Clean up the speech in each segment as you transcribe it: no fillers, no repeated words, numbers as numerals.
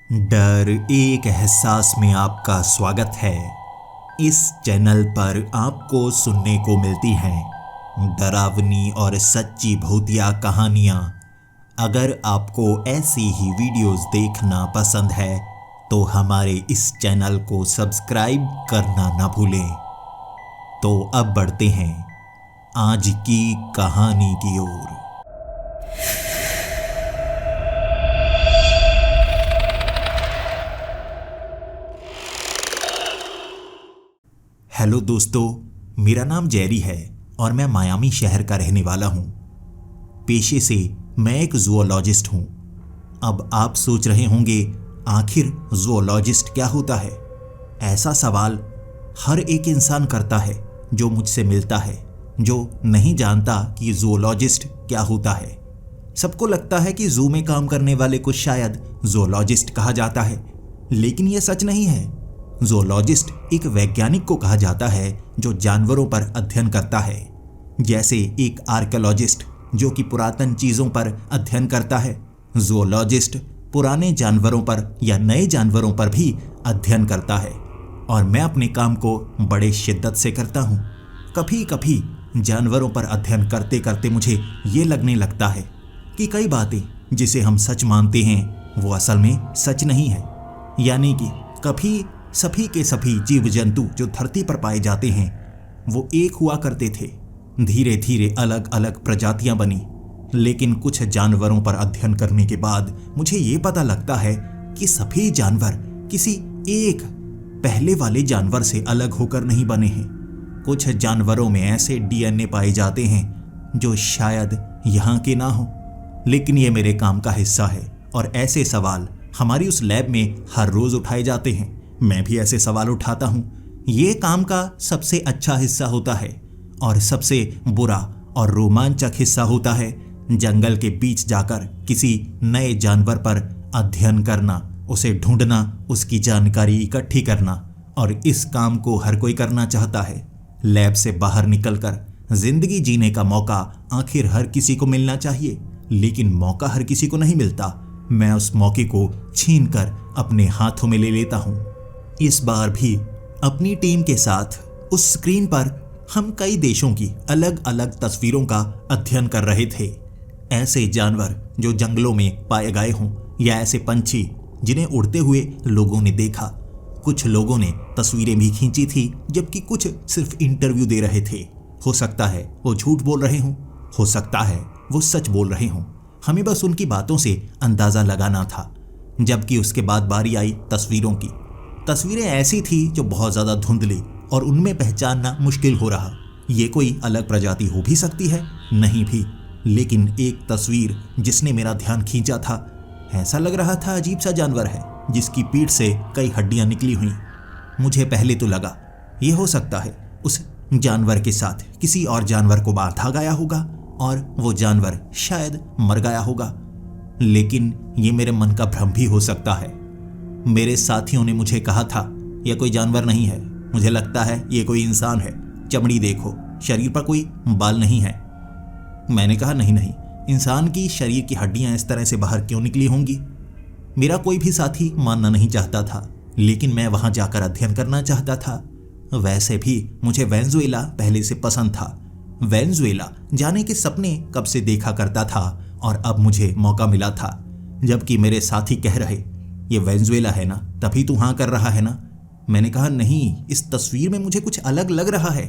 डर एक एहसास में आपका स्वागत है। इस चैनल पर आपको सुनने को मिलती हैं डरावनी और सच्ची भूतिया कहानियाँ। अगर आपको ऐसी ही वीडियोस देखना पसंद है तो हमारे इस चैनल को सब्सक्राइब करना ना भूलें। तो अब बढ़ते हैं आज की कहानी की ओर। हेलो दोस्तों, मेरा नाम जेरी है और मैं मायामी शहर का रहने वाला हूँ। पेशे से मैं एक ज़ूओलॉजिस्ट हूँ। अब आप सोच रहे होंगे आखिर ज़ूओलॉजिस्ट क्या होता है? ऐसा सवाल हर एक इंसान करता है जो मुझसे मिलता है, जो नहीं जानता कि ज़ूओलॉजिस्ट क्या होता है। सबको लगता है कि ज़ू में काम करने वाले को शायद ज़ूओलॉजिस्ट कहा जाता है, लेकिन यह सच नहीं है। ज़ूओलॉजिस्ट एक वैज्ञानिक को कहा जाता है जो जानवरों पर अध्ययन करता है, जैसे एक आर्कियोलॉजिस्ट जो कि पुरातन चीज़ों पर अध्ययन करता है। ज़ूओलॉजिस्ट पुराने जानवरों पर या नए जानवरों पर भी अध्ययन करता है और मैं अपने काम को बड़े शिद्दत से करता हूँ। कभी कभी जानवरों पर अध्ययन करते करते मुझे ये लगने लगता है कि कई बातें जिसे हम सच मानते हैं वो असल में सच नहीं है। यानी कि कभी सभी के सभी जीव जंतु जो धरती पर पाए जाते हैं वो एक हुआ करते थे। धीरे धीरे अलग अलग प्रजातियां बनी, लेकिन कुछ जानवरों पर अध्ययन करने के बाद मुझे ये पता लगता है कि सभी जानवर किसी एक पहले वाले जानवर से अलग होकर नहीं बने हैं। कुछ जानवरों में ऐसे डीएनए पाए जाते हैं जो शायद यहाँ के ना हो, लेकिन ये मेरे काम का हिस्सा है और ऐसे सवाल हमारी उस लैब में हर रोज उठाए जाते हैं। मैं भी ऐसे सवाल उठाता हूँ। ये काम का सबसे अच्छा हिस्सा होता है और सबसे बुरा और रोमांचक हिस्सा होता है जंगल के बीच जाकर किसी नए जानवर पर अध्ययन करना, उसे ढूंढना, उसकी जानकारी इकट्ठी करना। और इस काम को हर कोई करना चाहता है। लैब से बाहर निकलकर जिंदगी जीने का मौका आखिर हर किसी को मिलना चाहिए, लेकिन मौका हर किसी को नहीं मिलता। मैं उस मौके को छीनकर अपने हाथों में ले लेता हूँ। इस बार भी अपनी टीम के साथ उस स्क्रीन पर हम कई देशों की अलग अलग तस्वीरों का अध्ययन कर रहे थे। ऐसे जानवर जो जंगलों में पाए गए हों या ऐसे पंछी जिन्हें उड़ते हुए लोगों ने देखा। कुछ लोगों ने तस्वीरें भी खींची थी, जबकि कुछ सिर्फ इंटरव्यू दे रहे थे। हो सकता है वो झूठ बोल रहे हों, हो सकता है वो सच बोल रहे हों। हमें बस उनकी बातों से अंदाज़ा लगाना था। जबकि उसके बाद बारी आई तस्वीरों की। तस्वीरें ऐसी थी जो बहुत ज़्यादा धुंधली और उनमें पहचानना मुश्किल हो रहा। ये कोई अलग प्रजाति हो भी सकती है, नहीं भी, लेकिन एक तस्वीर जिसने मेरा ध्यान खींचा था, ऐसा लग रहा था अजीब सा जानवर है जिसकी पीठ से कई हड्डियां निकली हुई। मुझे पहले तो लगा ये हो सकता है उस जानवर के साथ किसी और जानवर को बांधा गया होगा और वो जानवर शायद मर गया होगा, लेकिन ये मेरे मन का भ्रम भी हो सकता है। मेरे साथियों ने मुझे कहा था यह कोई जानवर नहीं है, मुझे लगता है ये कोई इंसान है। चमड़ी देखो, शरीर पर कोई बाल नहीं है। मैंने कहा नहीं, इंसान की शरीर की हड्डियां इस तरह से बाहर क्यों निकली होंगी? मेरा कोई भी साथी मानना नहीं चाहता था, लेकिन मैं वहां जाकर अध्ययन करना चाहता था। वैसे भी मुझे वेनेजुएला पहले से पसंद था। वेनेजुएला जाने के सपने कब से देखा करता था और अब मुझे मौका मिला था। जबकि मेरे साथी कह रहे ये वेनेजुएला है ना, तभी तू हाँ कर रहा है ना। मैंने कहा नहीं, इस तस्वीर में मुझे कुछ अलग लग रहा है।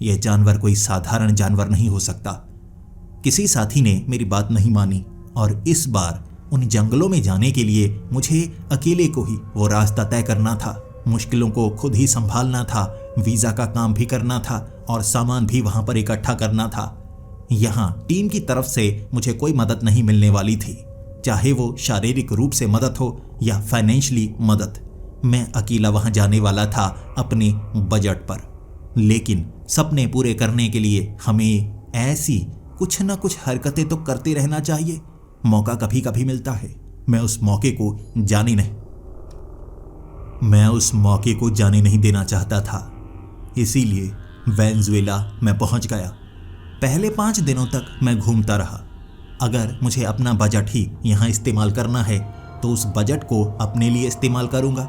यह जानवर कोई साधारण जानवर नहीं हो सकता। किसी साथी ने मेरी बात नहीं मानी और इस बार उन जंगलों में जाने के लिए मुझे अकेले को ही वो रास्ता तय करना था। मुश्किलों को खुद ही संभालना था, वीज़ा का काम भी करना था और सामान भी वहाँ पर इकट्ठा करना था। यहाँ टीम की तरफ से मुझे कोई मदद नहीं मिलने वाली थी, चाहे वो शारीरिक रूप से मदद हो या फाइनेंशियली मदद। मैं अकेला वहां जाने वाला था अपने बजट पर, लेकिन सपने पूरे करने के लिए हमें ऐसी कुछ ना कुछ हरकतें तो करते रहना चाहिए। मौका कभी कभी मिलता है। मैं उस मौके को जाने नहीं देना चाहता था, इसीलिए वेनेजुएला मैं पहुंच गया। पहले 5 दिनों तक मैं घूमता रहा। अगर मुझे अपना बजट ही यहाँ इस्तेमाल करना है तो उस बजट को अपने लिए इस्तेमाल करूँगा।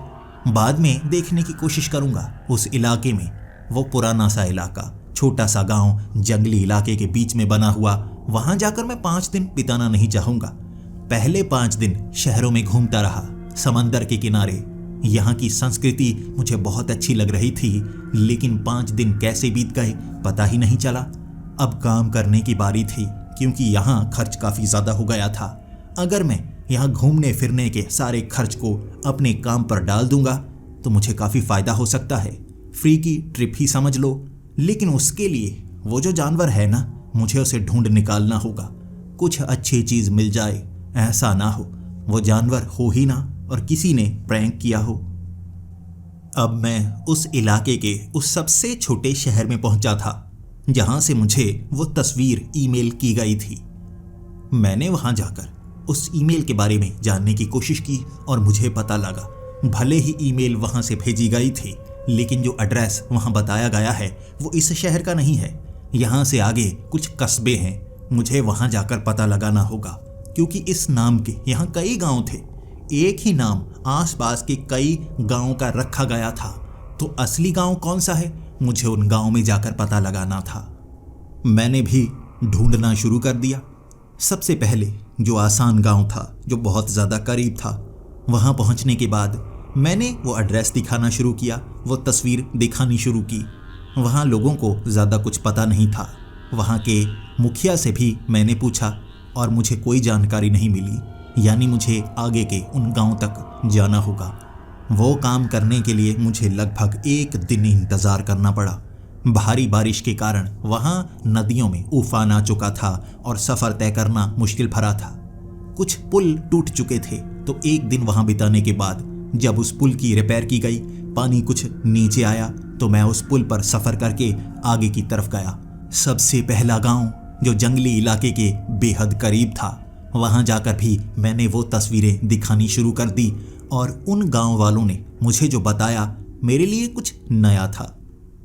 बाद में देखने की कोशिश करूँगा उस इलाके में, वो पुराना सा इलाका, छोटा सा गांव, जंगली इलाके के बीच में बना हुआ, वहां जाकर मैं 5 दिन बिताना नहीं चाहूँगा। पहले 5 दिन शहरों में घूमता रहा, समंदर के किनारे। यहाँ की संस्कृति मुझे बहुत अच्छी लग रही थी, लेकिन 5 दिन कैसे बीत गए पता ही नहीं चला। अब काम करने की बारी थी, क्योंकि यहाँ खर्च काफ़ी ज़्यादा हो गया था। अगर मैं यहाँ घूमने फिरने के सारे खर्च को अपने काम पर डाल दूंगा तो मुझे काफ़ी फ़ायदा हो सकता है, फ्री की ट्रिप ही समझ लो। लेकिन उसके लिए वो जो जानवर है ना, मुझे उसे ढूंढ निकालना होगा। कुछ अच्छी चीज़ मिल जाए, ऐसा ना हो वो जानवर हो ही ना और किसी ने प्रैंक किया हो। अब मैं उस इलाके के उस सबसे छोटे शहर में पहुंचा था जहां से मुझे वो तस्वीर ईमेल की गई थी। मैंने वहां जाकर उस ईमेल के बारे में जानने की कोशिश की और मुझे पता लगा, भले ही ईमेल वहां से भेजी गई थी, लेकिन जो एड्रेस वहां बताया गया है वो इस शहर का नहीं है। यहाँ से आगे कुछ कस्बे हैं, मुझे वहां जाकर पता लगाना होगा, क्योंकि इस नाम के यहाँ कई गांव थे। एक ही नाम आसपास के कई गांवों का रखा गया था, तो असली गांव कौन सा है मुझे उन गांव में जाकर पता लगाना था। मैंने भी ढूंढना शुरू कर दिया। सबसे पहले जो आसान गांव था, जो बहुत ज़्यादा करीब था, वहां पहुंचने के बाद मैंने वो एड्रेस दिखाना शुरू किया, वो तस्वीर दिखानी शुरू की। वहाँ लोगों को ज़्यादा कुछ पता नहीं था। वहाँ के मुखिया से भी मैंने पूछा और मुझे कोई जानकारी नहीं मिली, यानी मुझे आगे के उन गांव तक जाना होगा। वो काम करने के लिए मुझे लगभग 1 दिन इंतज़ार करना पड़ा। भारी बारिश के कारण वहाँ नदियों में उफान आ चुका था और सफ़र तय करना मुश्किल भरा था। कुछ पुल टूट चुके थे, तो 1 दिन वहाँ बिताने के बाद जब उस पुल की रिपेयर की गई, पानी कुछ नीचे आया, तो मैं उस पुल पर सफ़र करके आगे की तरफ गया। सबसे पहला गांव जो जंगली इलाके के बेहद करीब था, वहां जाकर भी मैंने वो तस्वीरें दिखानी शुरू कर दी और उन गांव वालों ने मुझे जो बताया मेरे लिए कुछ नया था।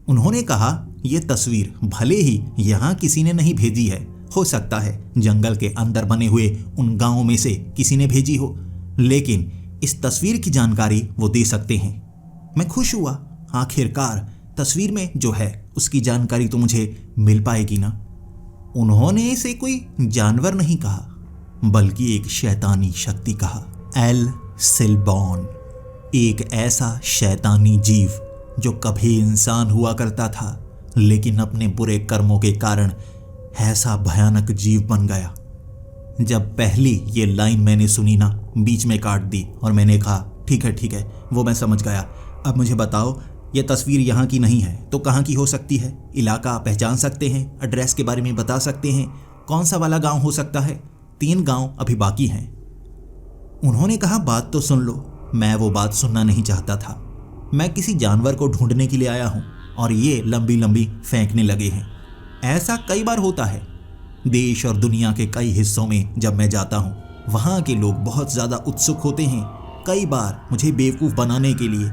उन्होंने कहा, ये तस्वीर भले ही यहाँ किसी ने नहीं भेजी है, हो सकता है जंगल के अंदर बने हुए उन गांवों में से किसी ने भेजी हो, लेकिन इस तस्वीर की जानकारी वो दे सकते हैं। मैं खुश हुआ, आखिरकार तस्वीर में जो है उसकी जानकारी तो मुझे मिल पाएगी ना। उन्होंने इसे कोई जानवर नहीं कहा, बल्कि एक शैतानी शक्ति कहा। एल सिल्बॉन, एक ऐसा शैतानी जीव जो कभी इंसान हुआ करता था, लेकिन अपने बुरे कर्मों के कारण ऐसा भयानक जीव बन गया। जब पहली ये लाइन मैंने सुनी ना, बीच में काट दी और मैंने कहा, ठीक है, वो मैं समझ गया। अब मुझे बताओ, ये तस्वीर यहाँ की नहीं है तो कहाँ की हो सकती है? इलाका पहचान सकते हैं? एड्रेस के बारे में बता सकते हैं? कौन सा वाला गांव हो सकता है? 3 गांव अभी बाकी हैं। उन्होंने कहा, बात तो सुन लो। मैं वो बात सुनना नहीं चाहता था। मैं किसी जानवर को ढूंढने के लिए आया हूँ और ये लंबी लंबी फेंकने लगे हैं। ऐसा कई बार होता है। देश और दुनिया के कई हिस्सों में जब मैं जाता हूँ, वहाँ के लोग बहुत ज़्यादा उत्सुक होते हैं, कई बार मुझे बेवकूफ़ बनाने के लिए।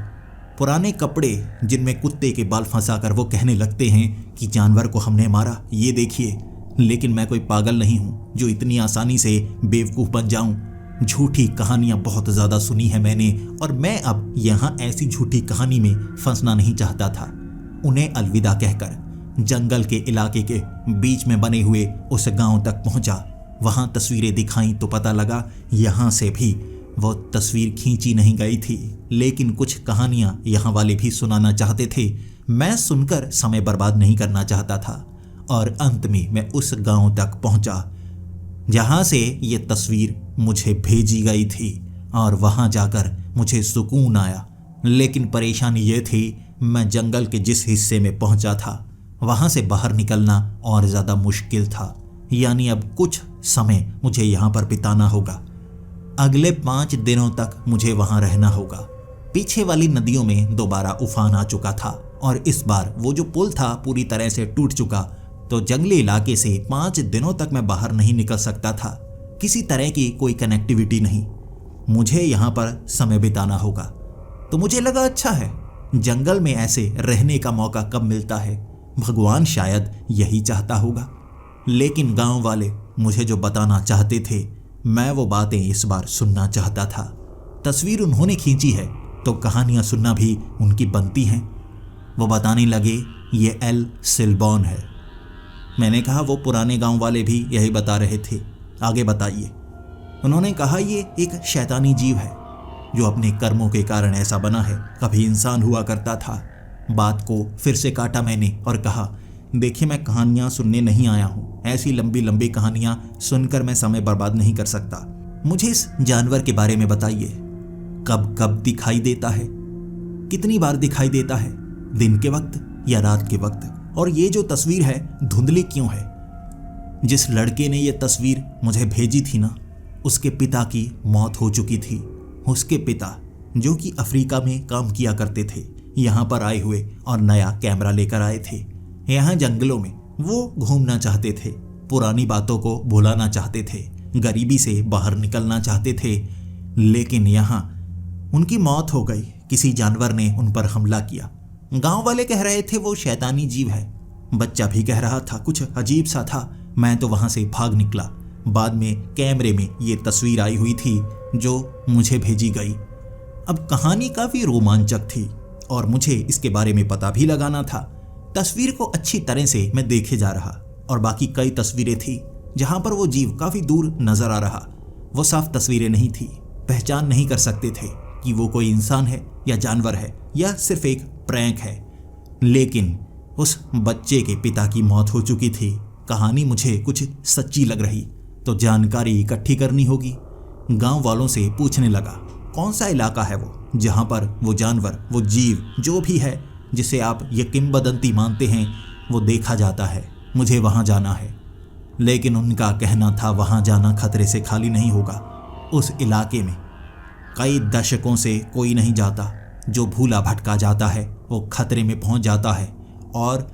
पुराने कपड़े जिनमें कुत्ते के बाल फंसाकर वो कहने लगते हैं कि जानवर को हमने मारा, ये देखिए। लेकिन मैं कोई पागल नहीं हूँ जो इतनी आसानी से बेवकूफ़ बन जाऊँ। झूठी कहानियाँ बहुत ज़्यादा सुनी है मैंने, और मैं अब यहाँ ऐसी झूठी कहानी में फंसना नहीं चाहता था। उन्हें अलविदा कहकर जंगल के इलाके के बीच में बने हुए उस गांव तक पहुंचा। वहां तस्वीरें दिखाई तो पता लगा यहाँ से भी वो तस्वीर खींची नहीं गई थी, लेकिन कुछ कहानियां यहाँ वाले भी सुनाना चाहते थे। मैं सुनकर समय बर्बाद नहीं करना चाहता था और अंत में मैं उस गांव तक पहुंचा जहाँ से ये तस्वीर मुझे भेजी गई थी, और वहाँ जाकर मुझे सुकून आया। लेकिन परेशानी ये थी, मैं जंगल के जिस हिस्से में पहुंचा था वहाँ से बाहर निकलना और ज़्यादा मुश्किल था। यानी अब कुछ समय मुझे यहाँ पर बिताना होगा। अगले 5 दिनों तक मुझे वहाँ रहना होगा। पीछे वाली नदियों में दोबारा उफान आ चुका था और इस बार वो जो पुल था पूरी तरह से टूट चुका, तो जंगली इलाके से 5 दिनों तक मैं बाहर नहीं निकल सकता था। किसी तरह की कोई कनेक्टिविटी नहीं। मुझे यहाँ पर समय बिताना होगा। तो मुझे लगा, अच्छा है, जंगल में ऐसे रहने का मौका कब मिलता है, भगवान शायद यही चाहता होगा। लेकिन गांव वाले मुझे जो बताना चाहते थे, मैं वो बातें इस बार सुनना चाहता था। तस्वीर उन्होंने खींची है तो कहानियां सुनना भी उनकी बनती हैं। वो बताने लगे ये एल सिल्बॉन है। मैंने कहा वो पुराने गांव वाले भी यही बता रहे थे, आगे बताइए। उन्होंने कहा ये एक शैतानी जीव है जो अपने कर्मों के कारण ऐसा बना है, कभी इंसान हुआ करता था। बात को फिर से काटा मैंने और कहा देखिए मैं कहानियां सुनने नहीं आया हूँ, ऐसी लंबी लंबी कहानियां सुनकर मैं समय बर्बाद नहीं कर सकता। मुझे इस जानवर के बारे में बताइए, कब कब दिखाई देता है, कितनी बार दिखाई देता है, दिन के वक्त या रात के वक्त, और ये जो तस्वीर है धुंधली क्यों है? जिस लड़के ने ये तस्वीर मुझे भेजी थी ना, उसके पिता की मौत हो चुकी थी। उसके पिता जो कि अफ्रीका में काम किया करते थे, यहाँ पर आए हुए और नया कैमरा लेकर आए थे। यहाँ जंगलों में वो घूमना चाहते थे, पुरानी बातों को भुलाना चाहते थे, गरीबी से बाहर निकलना चाहते थे, लेकिन यहाँ उनकी मौत हो गई। किसी जानवर ने उन पर हमला किया। गांव वाले कह रहे थे वो शैतानी जीव है, बच्चा भी कह रहा था कुछ अजीब सा था। मैं तो वहां से भाग निकला। बाद में कैमरे में ये तस्वीर आई हुई थी जो मुझे भेजी गई। अब कहानी काफी रोमांचक थी और मुझे इसके बारे में पता भी लगाना था। तस्वीर को अच्छी तरह से मैं देखे जा रहा और बाकी कई तस्वीरें थी जहां पर वो जीव काफी दूर नजर आ रहा। वो साफ तस्वीरें नहीं थी, पहचान नहीं कर सकते थे कि वो कोई इंसान है या जानवर है या सिर्फ एक प्रैंक है। लेकिन उस बच्चे के पिता की मौत हो चुकी थी। कहानी मुझे कुछ सच्ची लग रही तो जानकारी इकट्ठी करनी होगी। गांव वालों से पूछने लगा कौन सा इलाका है वो जहां पर वो जानवर, वो जीव जो भी है जिसे आप ये किंवदंती मानते हैं वो देखा जाता है। मुझे वहां जाना है। लेकिन उनका कहना था वहां जाना खतरे से खाली नहीं होगा। उस इलाके में कई दशकों से कोई नहीं जाता। जो भूला भटका जाता है वो खतरे में पहुंच जाता है। और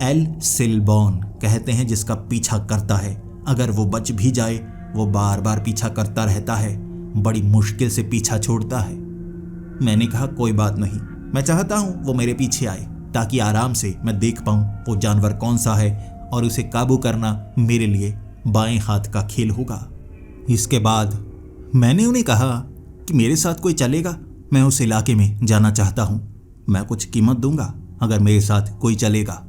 एल सिल्बॉन कहते हैं जिसका पीछा करता है, अगर वो बच भी जाए वो बार बार पीछा करता रहता है, बड़ी मुश्किल से पीछा छोड़ता है। मैंने कहा कोई बात नहीं, मैं चाहता हूं वो मेरे पीछे आए ताकि आराम से मैं देख पाऊं वो जानवर कौन सा है और उसे काबू करना मेरे लिए बाएं हाथ का खेल होगा। इसके बाद मैंने उन्हें कहा कि मेरे साथ कोई चलेगा, मैं उस इलाके में जाना चाहता हूं, मैं कुछ कीमत दूंगा अगर मेरे साथ कोई चलेगा।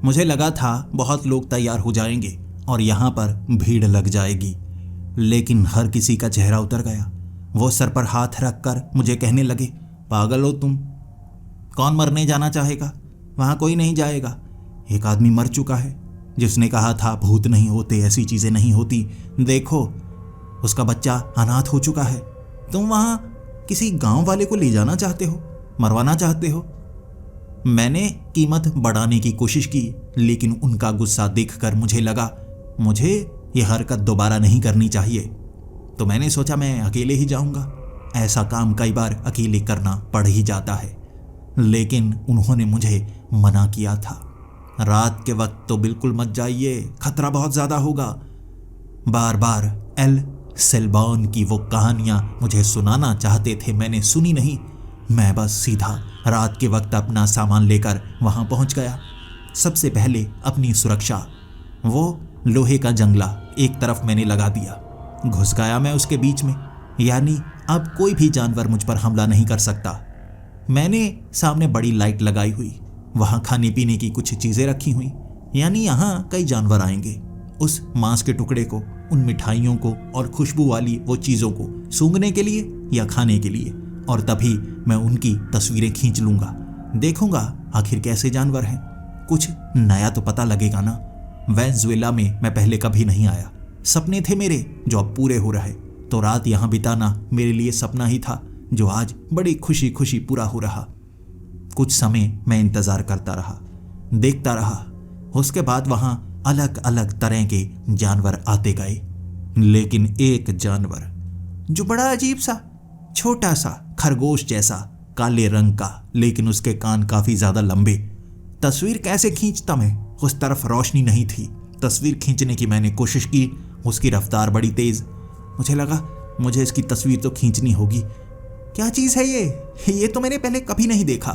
मुझे लगा था बहुत लोग तैयार हो जाएंगे और यहाँ पर भीड़ लग जाएगी, लेकिन हर किसी का चेहरा उतर गया। वो सर पर हाथ रखकर मुझे कहने लगे पागल हो तुम, कौन मरने जाना चाहेगा, वहाँ कोई नहीं जाएगा। एक आदमी मर चुका है जिसने कहा था भूत नहीं होते, ऐसी चीज़ें नहीं होती, देखो उसका बच्चा अनाथ हो चुका है, तुम वहाँ किसी गांव वाले को ले जाना चाहते हो, मरवाना चाहते हो। मैंने कीमत बढ़ाने की कोशिश की, लेकिन उनका गुस्सा देखकर मुझे लगा मुझे ये हरकत दोबारा नहीं करनी चाहिए। तो मैंने सोचा मैं अकेले ही जाऊंगा। ऐसा काम कई बार अकेले करना पड़ ही जाता है, लेकिन उन्होंने मुझे मना किया था। रात के वक्त तो बिल्कुल मत जाइए, खतरा बहुत ज़्यादा होगा। बार बार एल सिल्बॉन की वो कहानियाँ मुझे सुनाना चाहते थे, मैंने सुनी नहीं। मैं बस सीधा रात के वक्त अपना सामान लेकर वहाँ पहुँच गया। सबसे पहले अपनी सुरक्षा, वो लोहे का जंगला एक तरफ मैंने लगा दिया। घुस गया मैं उसके बीच में, यानी अब कोई भी जानवर मुझ पर हमला नहीं कर सकता। मैंने सामने बड़ी लाइट लगाई हुई, वहाँ खाने पीने की कुछ चीज़ें रखी हुई, यानी यहाँ कई जानवर आएंगे। उस मांस के टुकड़े को, उन मिठाइयों को और खुशबू वाली वो चीज़ों को सूंघने के लिए या खाने के लिए, और तभी मैं उनकी तस्वीरें खींच लूँगा। देखूँगा आखिर कैसे जानवर हैं, कुछ नया तो पता लगेगा ना। वेनेजुएला में मैं पहले कभी नहीं आया, सपने थे मेरे जो अब पूरे हो रहे, तो रात यहाँ बिताना मेरे लिए सपना ही था जो आज बड़ी खुशी खुशी पूरा हो रहा। कुछ समय मैं इंतज़ार करता रहा, देखता रहा। उसके बाद वहाँ अलग अलग तरह के जानवर आते गए, लेकिन एक जानवर जो बड़ा अजीब सा, छोटा सा खरगोश जैसा, काले रंग का, लेकिन उसके कान काफ़ी ज़्यादा लंबे। तस्वीर कैसे खींचता मैं, उस तरफ रोशनी नहीं थी। तस्वीर खींचने की मैंने कोशिश की, उसकी रफ्तार बड़ी तेज़। मुझे लगा मुझे इसकी तस्वीर तो खींचनी होगी। क्या चीज़ है ये तो मैंने पहले कभी नहीं देखा।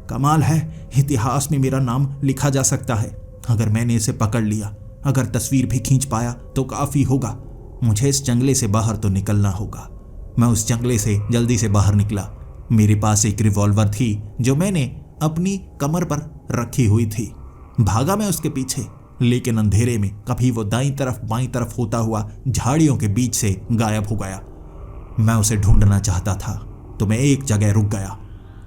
कमाल है, इतिहास में मेरा नाम लिखा जा सकता है अगर मैंने इसे पकड़ लिया। अगर तस्वीर भी खींच पाया तो काफ़ी होगा। मुझे इस जंगले से बाहर तो निकलना होगा। मैं उस जंगले से जल्दी से बाहर निकला। मेरे पास एक रिवॉल्वर थी जो मैंने अपनी कमर पर रखी हुई थी। भागा मैं उसके पीछे, लेकिन अंधेरे में कभी वो दाईं तरफ बाईं तरफ होता हुआ झाड़ियों के बीच से गायब हो गया। मैं उसे ढूंढना चाहता था तो मैं एक जगह रुक गया।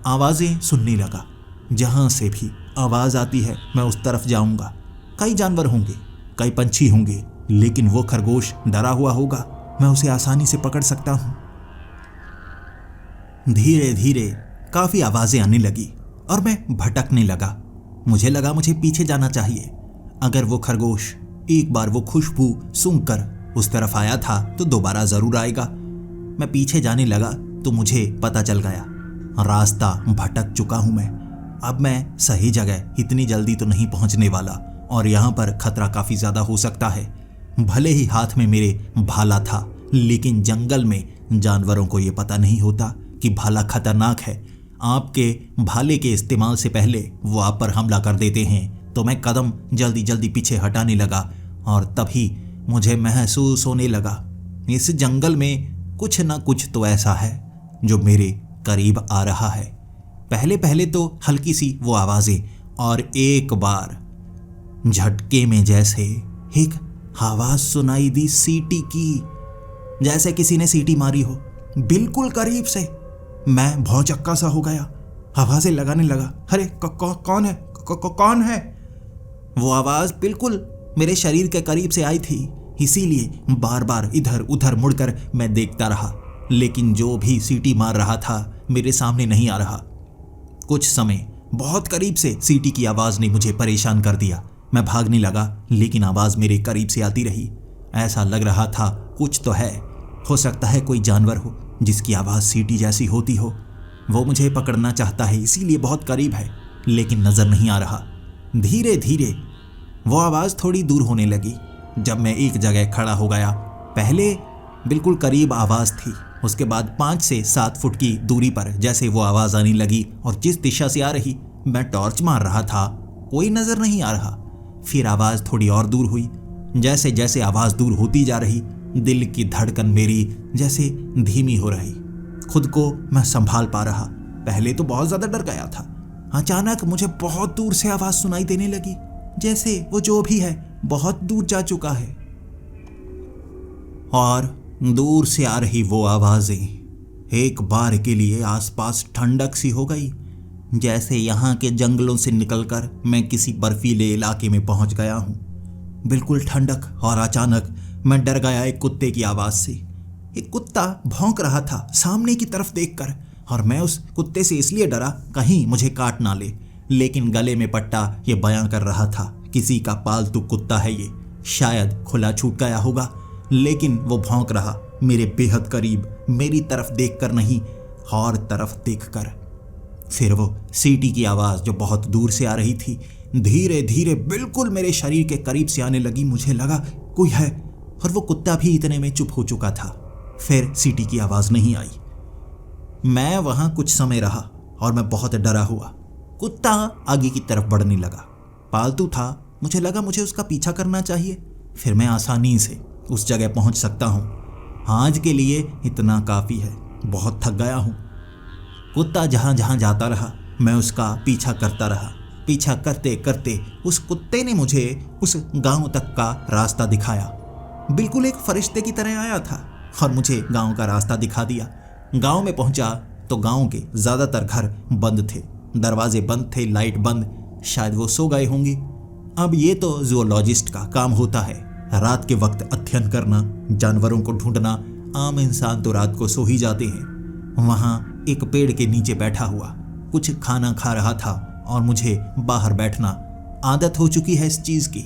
आवाज़ें सुनने लगा। जहां से भी आवाज़ आती है मैं उस तरफ जाऊंगा। कई जानवर होंगे, कई पंछी होंगे, लेकिन वो खरगोश डरा हुआ होगा, मैं उसे आसानी से पकड़ सकता हूं। धीरे धीरे काफी आवाजें आने लगी और मैं भटकने लगा। मुझे लगा मुझे पीछे जाना चाहिए। अगर वो खरगोश एक बार वो खुशबू सूंघकर उस तरफ आया था तो दोबारा जरूर आएगा। मैं पीछे जाने लगा तो मुझे पता चल गया रास्ता भटक चुका हूं मैं। अब मैं सही जगह इतनी जल्दी तो नहीं पहुंचने वाला और यहाँ पर खतरा काफी ज्यादा हो सकता है। भले ही हाथ में मेरे भाला था, लेकिन जंगल में जानवरों को ये पता नहीं होता कि भाला खतरनाक है। आपके भाले के इस्तेमाल से पहले वो आप पर हमला कर देते हैं। तो मैं कदम जल्दी जल्दी पीछे हटाने लगा और तभी मुझे महसूस होने लगा इस जंगल में कुछ ना कुछ तो ऐसा है जो मेरे करीब आ रहा है। पहले पहले तो हल्की सी वो आवाजें और एक बार झटके में जैसे एक आवाज सुनाई दी सीटी की, जैसे किसी ने सीटी मारी हो बिल्कुल करीब से। मैं भौचक्का सा हो गया, आवाजें लगाने लगा। अरे कौन है? कौन है? वो आवाज बिल्कुल मेरे शरीर के करीब से आई थी, इसीलिए बार बार इधर उधर मुड़कर मैं देखता रहा, लेकिन जो भी सीटी मार रहा था मेरे सामने नहीं आ रहा। कुछ समय बहुत करीब से सीटी की आवाज ने मुझे परेशान कर दिया। मैं भागने लगा, लेकिन आवाज मेरे करीब से आती रही। ऐसा लग रहा था कुछ तो है, हो सकता है कोई जानवर हो जिसकी आवाज सीटी जैसी होती हो। वो मुझे पकड़ना चाहता है, इसीलिए बहुत करीब है, लेकिन नजर नहीं आ रहा। धीरे धीरे वो आवाज थोड़ी दूर होने लगी। जब मैं एक जगह खड़ा हो गया, पहले बिल्कुल करीब आवाज थी, उसके बाद 5 से 7 फुट की दूरी पर जैसे वो आवाज आने लगी और जिस दिशा से आ रही, मैं टॉर्च मार रहा था, कोई नजर नहीं आ रहा। फिर आवाज थोड़ी और दूर हुई। जैसे जैसे आवाज दूर होती जा रही, दिल की धड़कन मेरी जैसे धीमी हो रही। खुद को मैं संभाल पा रहा। पहले तो बहुत ज्यादा डर गया था। अचानक मुझे बहुत दूर से आवाज सुनाई देने लगी, जैसे वो जो भी है बहुत दूर जा चुका है। और दूर से आ रही वो आवाजें एक बार के लिए आसपास ठंडक सी हो गई, जैसे यहाँ के जंगलों से निकलकर मैं किसी बर्फीले इलाके में पहुंच गया हूँ। बिल्कुल ठंडक। और अचानक मैं डर गया एक कुत्ते की आवाज से। एक कुत्ता भौंक रहा था सामने की तरफ देखकर, और मैं उस कुत्ते से इसलिए डरा कहीं मुझे काट ना ले, लेकिन गले में पट्टा ये बयां कर रहा था किसी का पालतू कुत्ता है ये, शायद खुला छूट गया होगा, लेकिन वो भौंक रहा मेरे बेहद करीब, मेरी तरफ देखकर नहीं और तरफ देखकर। फिर वो सीटी की आवाज जो बहुत दूर से आ रही थी धीरे धीरे बिल्कुल मेरे शरीर के करीब से आने लगी। मुझे लगा कोई है, और वो कुत्ता भी इतने में चुप हो चुका था। फिर सीटी की आवाज नहीं आई। मैं वहां कुछ समय रहा और मैं बहुत डरा हुआ। कुत्ता आगे की तरफ बढ़ने लगा। पालतू था, मुझे लगा मुझे उसका पीछा करना चाहिए, फिर मैं आसानी से उस जगह पहुंच सकता हूं। आज के लिए इतना काफी है, बहुत थक गया हूं। कुत्ता जहां जहां जाता रहा मैं उसका पीछा करता रहा। पीछा करते करते उस कुत्ते ने मुझे उस गांव तक का रास्ता दिखाया। बिल्कुल एक फरिश्ते की तरह आया था और मुझे गांव का रास्ता दिखा दिया। गांव में पहुंचा तो गांव के ज्यादातर घर बंद थे, दरवाजे बंद थे, लाइट बंद। शायद वो सो गए होंगे। अब ये तो जूलॉजिस्ट का काम होता है, रात के वक्त अध्ययन करना, जानवरों को ढूंढना। आम इंसान तो रात को सो ही जाते हैं। वहां एक पेड़ के नीचे बैठा हुआ कुछ खाना खा रहा था और मुझे बाहर बैठना आदत हो चुकी है इस चीज की।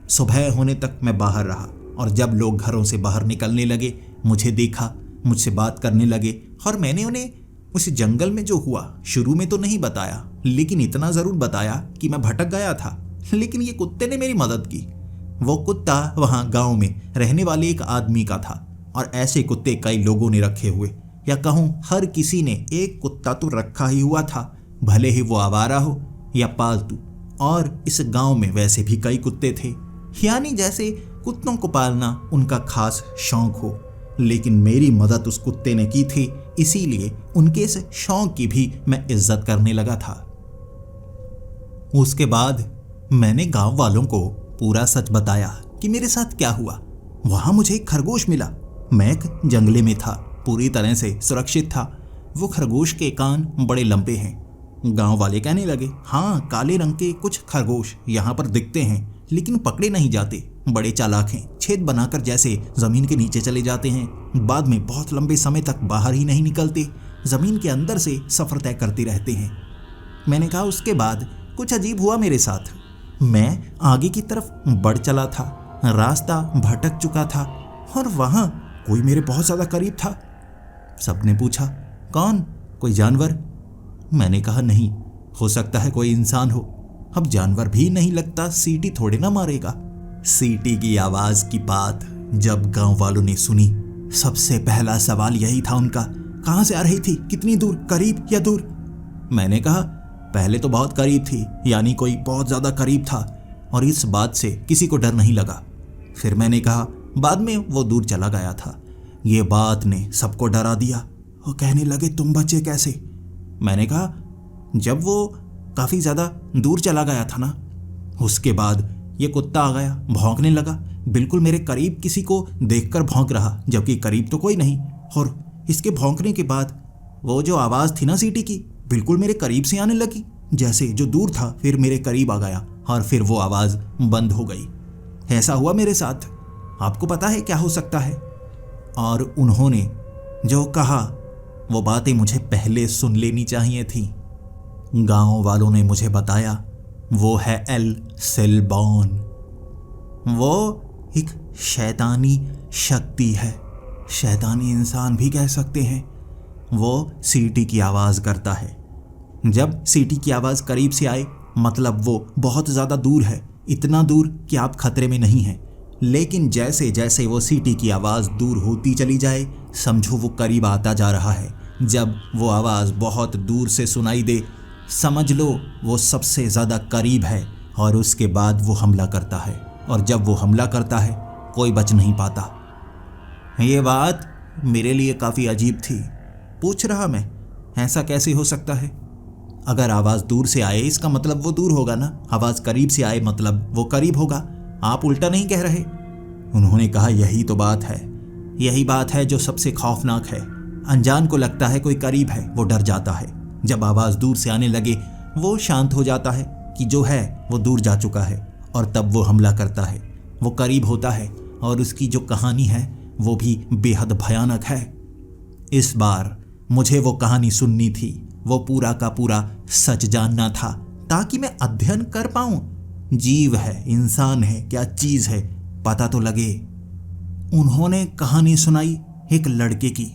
सुबह होने तक मैं बाहर रहा और जब लोग घरों से बाहर निकलने लगे मुझे देखा, मुझसे बात करने लगे और मैंने उन्हें उस जंगल में जो हुआ शुरू में तो नहीं बताया, लेकिन इतना जरूर बताया कि मैं भटक गया था। लेकिन ये कुत्ते ने मेरी मदद की। वो कुत्ता वहां गांव में रहने वाले एक आदमी का था और ऐसे कुत्ते कई लोगों ने रखे हुए, या कहूं हर किसी ने एक कुत्ता तो रखा ही हुआ था, भले ही वो आवारा हो या पालतू। और इस गांव में वैसे भी कई कुत्ते थे, यानी जैसे कुत्तों को पालना उनका खास शौक हो। लेकिन मेरी मदद उस कुत्ते ने की थी, इसीलिए उनके इस शौक की भी मैं इज्जत करने लगा था। उसके बाद मैंने गांव वालों को पूरा सच बताया कि मेरे साथ क्या हुआ। वहां मुझे एक खरगोश मिला। मैं एक जंगले में था, पूरी तरह से सुरक्षित था। वो खरगोश के कान बड़े लंबे हैं। गांव वाले कहने लगे, हाँ, काले रंग के कुछ खरगोश यहाँ पर दिखते हैं, लेकिन पकड़े नहीं जाते। बड़े चालाक हैं, छेद बनाकर जैसे जमीन के नीचे चले जाते हैं, बाद में बहुत लंबे समय तक बाहर ही नहीं निकलते, जमीन के अंदर से सफर तय करते रहते हैं। मैंने कहा, उसके बाद कुछ अजीब हुआ मेरे साथ। मैं आगे की तरफ बढ़ चला था, रास्ता भटक चुका था और वहां कोई मेरे बहुत ज्यादा करीब था। सबने पूछा, कौन? कोई जानवर? मैंने कहा, नहीं, हो सकता है कोई इंसान हो। अब जानवर भी नहीं लगता, सीटी थोड़े ना मारेगा। सीटी की आवाज की बात जब गांव वालों ने सुनी, सबसे पहला सवाल यही था उनका, कहां से आ रही थी, कितनी दूर, करीब या दूर? मैंने कहा, पहले तो बहुत करीब थी, यानी कोई बहुत ज्यादा करीब था, और इस बात से किसी को डर नहीं लगा। फिर मैंने कहा, बाद में वो दूर चला गया था। ये बात ने सबको डरा दिया। वो कहने लगे, तुम बचे कैसे? मैंने कहा, जब वो काफी ज्यादा दूर चला गया था ना, उसके बाद ये कुत्ता आ गया, भौंकने लगा, बिल्कुल मेरे करीब किसी को देखकर भौंक रहा, जबकि करीब तो कोई नहीं। और इसके भौंकने के बाद वो जो आवाज थी ना सीटी की, बिल्कुल मेरे करीब से आने लगी, जैसे जो दूर था फिर मेरे करीब आ गया, और फिर वो आवाज बंद हो गई। ऐसा हुआ मेरे साथ। आपको पता है क्या हो सकता है? और उन्होंने जो कहा वो बातें मुझे पहले सुन लेनी चाहिए थी। गांव वालों ने मुझे बताया, वो है एल सेलबॉन। वो एक शैतानी शक्ति है, शैतानी इंसान भी कह सकते हैं। वो सीटी की आवाज़ करता है। जब सीटी की आवाज़ करीब से आए, मतलब वो बहुत ज़्यादा दूर है, इतना दूर कि आप खतरे में नहीं हैं। लेकिन जैसे जैसे वो सीटी की आवाज़ दूर होती चली जाए, समझो वो करीब आता जा रहा है। जब वो आवाज़ बहुत दूर से सुनाई दे, समझ लो वो सबसे ज़्यादा करीब है, और उसके बाद वो हमला करता है। और जब वो हमला करता है, कोई बच नहीं पाता। ये बात मेरे लिए काफ़ी अजीब थी। पूछ रहा मैं, ऐसा कैसे हो सकता है? अगर आवाज़ दूर से आए, इसका मतलब वो दूर होगा ना, आवाज़ करीब से आए मतलब वो करीब होगा। आप उल्टा नहीं कह रहे? उन्होंने कहा, यही तो बात है, यही बात है जो सबसे खौफनाक है। अनजान को लगता है कोई करीब है, वो डर जाता है। जब आवाज़ दूर से आने लगे, वो शांत हो जाता है कि जो है वो दूर जा चुका है, और तब वो हमला करता है। वो करीब होता है, और उसकी जो कहानी है वो भी बेहद भयानक है। इस बार मुझे वो कहानी सुननी थी, वो पूरा का पूरा सच जानना था, ताकि मैं अध्ययन कर पाऊं। जीव है, इंसान है, क्या चीज़ है, पता तो लगे। उन्होंने कहानी सुनाई एक लड़के की,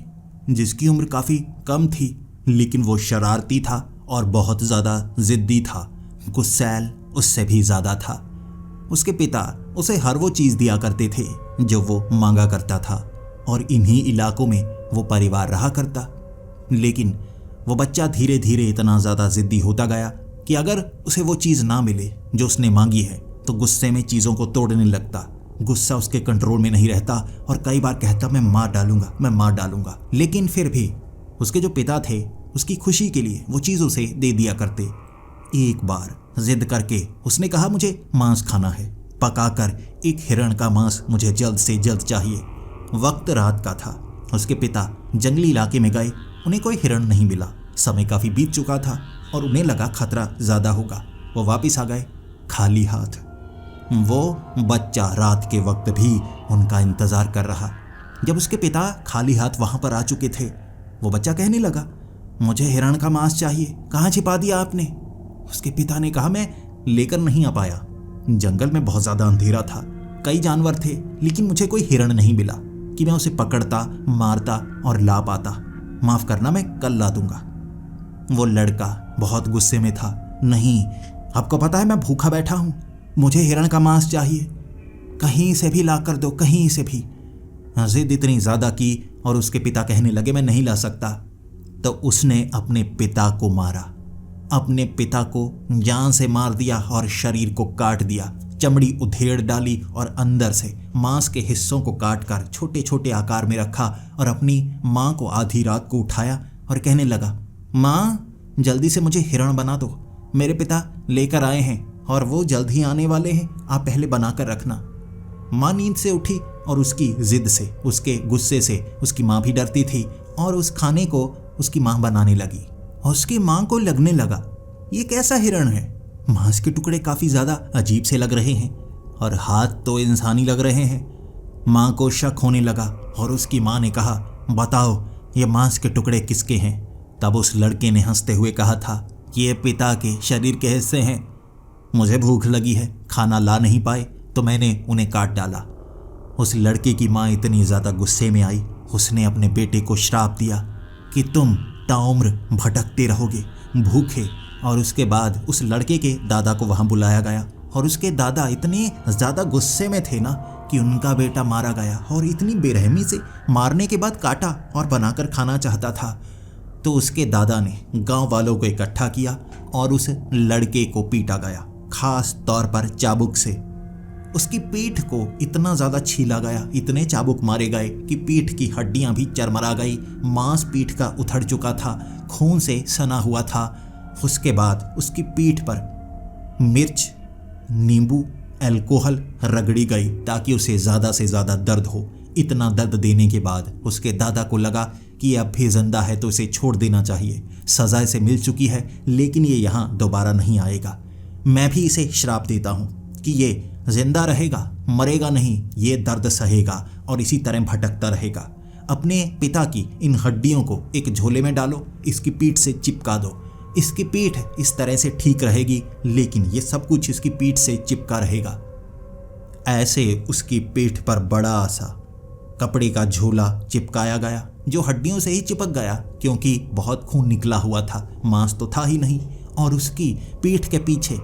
जिसकी उम्र काफ़ी कम थी, लेकिन वो शरारती था और बहुत ज़्यादा ज़िद्दी था। गुस्सैल उससे भी ज़्यादा था। उसके पिता उसे हर वो चीज़ दिया करते थे जो वो मांगा करता था, और इन्हीं इलाकों में वो परिवार रहा करता। लेकिन वो बच्चा धीरे धीरे इतना ज़्यादा ज़िद्दी होता गया कि अगर उसे वो चीज़ ना मिले जो उसने मांगी है, तो गुस्से में चीज़ों को तोड़ने लगता। गुस्सा उसके कंट्रोल में नहीं रहता, और कई बार कहता, मैं मार डालूंगा, मैं मार डालूंगा। लेकिन फिर भी उसके जो पिता थे, उसकी खुशी के लिए वो चीज़ उसे दे दिया करते। एक बार जिद करके उसने कहा, मुझे मांस खाना है, पकाकर एक हिरण का मांस मुझे जल्द से जल्द चाहिए। वक्त रात का था। उसके पिता जंगली इलाके में गए, उन्हें कोई हिरण नहीं मिला। समय काफ़ी बीत चुका था और उन्हें लगा खतरा ज़्यादा होगा। वो वापस आ गए खाली हाथ। वो बच्चा रात के वक्त भी उनका इंतज़ार कर रहा। जब उसके पिता खाली हाथ वहाँ पर आ चुके थे, वो बच्चा कहने लगा, मुझे हिरण का मांस चाहिए, कहाँ छिपा दिया आपने? उसके पिता ने कहा, मैं लेकर नहीं आ पाया। जंगल में बहुत ज़्यादा अंधेरा था, कई जानवर थे, लेकिन मुझे कोई हिरण नहीं मिला कि मैं उसे पकड़ता, मारता और ला पाता। माफ़ करना, मैं कल ला दूंगा। वो लड़का बहुत गुस्से में था। नहीं, आपको पता है मैं भूखा बैठा हूँ, मुझे हिरण का मांस चाहिए, कहीं से भी ला कर दो, कहीं से भी। जिद इतनी ज़्यादा की और उसके पिता कहने लगे, मैं नहीं ला सकता। तो उसने अपने पिता को मारा, अपने पिता को जान से मार दिया और शरीर को काट दिया। चमड़ी उधेड़ डाली और अंदर से मांस के हिस्सों को काटकर छोटे छोटे आकार में रखा और अपनी माँ को आधी रात को उठाया और कहने लगा, माँ जल्दी से मुझे हिरण बना दो, मेरे पिता लेकर आए हैं और वो जल्द ही आने वाले हैं, आप पहले बनाकर रखना। माँ नींद से उठी और उसकी जिद से, उसके गुस्से से उसकी माँ भी डरती थी और उस खाने को उसकी माँ बनाने लगी। और उसकी माँ को लगने लगा, ये कैसा हिरण है, मांस के टुकड़े काफ़ी ज़्यादा अजीब से लग रहे हैं और हाथ तो इंसानी लग रहे हैं। माँ को शक होने लगा और उसकी माँ ने कहा, बताओ ये मांस के टुकड़े किसके हैं। तब उस लड़के ने हंसते हुए कहा था कि ये पिता के शरीर के हिस्से हैं, मुझे भूख लगी है, खाना ला नहीं पाए तो मैंने उन्हें काट डाला। उस लड़के की माँ इतनी ज़्यादा गुस्से में आई, उसने अपने बेटे को श्राप दिया कि तुम ताउम्र भटकते रहोगे भूखे। और उसके बाद उस लड़के के दादा को वहाँ बुलाया गया और उसके दादा इतने ज़्यादा गुस्से में थे ना कि उनका बेटा मारा गया और इतनी बेरहमी से मारने के बाद काटा और बनाकर खाना चाहता था। तो उसके दादा ने गांव वालों को इकट्ठा किया और उस लड़के को पीटा गया, खास तौर पर चाबुक से। उसकी पीठ को इतना ज़्यादा छीला गया, इतने चाबुक मारे गए कि पीठ की हड्डियां भी चरमरा गई, मांस पीठ का उथड़ चुका था, खून से सना हुआ था। उसके बाद उसकी पीठ पर मिर्च, नींबू, अल्कोहल रगड़ी गई ताकि उसे ज़्यादा से ज़्यादा दर्द हो। इतना दर्द देने के बाद उसके दादा को लगा कि अब भी जिंदा है तो इसे छोड़ देना चाहिए, सज़ा इसे मिल चुकी है लेकिन ये यहाँ दोबारा नहीं आएगा। मैं भी इसे श्राप देता हूँ कि ये जिंदा रहेगा, मरेगा नहीं, ये दर्द सहेगा और इसी तरह भटकता रहेगा। अपने पिता की इन हड्डियों को एक झोले में डालो, इसकी पीठ से चिपका दो, इसकी पीठ इस तरह से ठीक रहेगी लेकिन ये सब कुछ इसकी पीठ से चिपका रहेगा। ऐसे उसकी पीठ पर बड़ा सा कपड़े का झोला चिपकाया गया जो हड्डियों से ही चिपक गया क्योंकि बहुत खून निकला हुआ था, मांस तो था ही नहीं। और उसकी पीठ के पीछे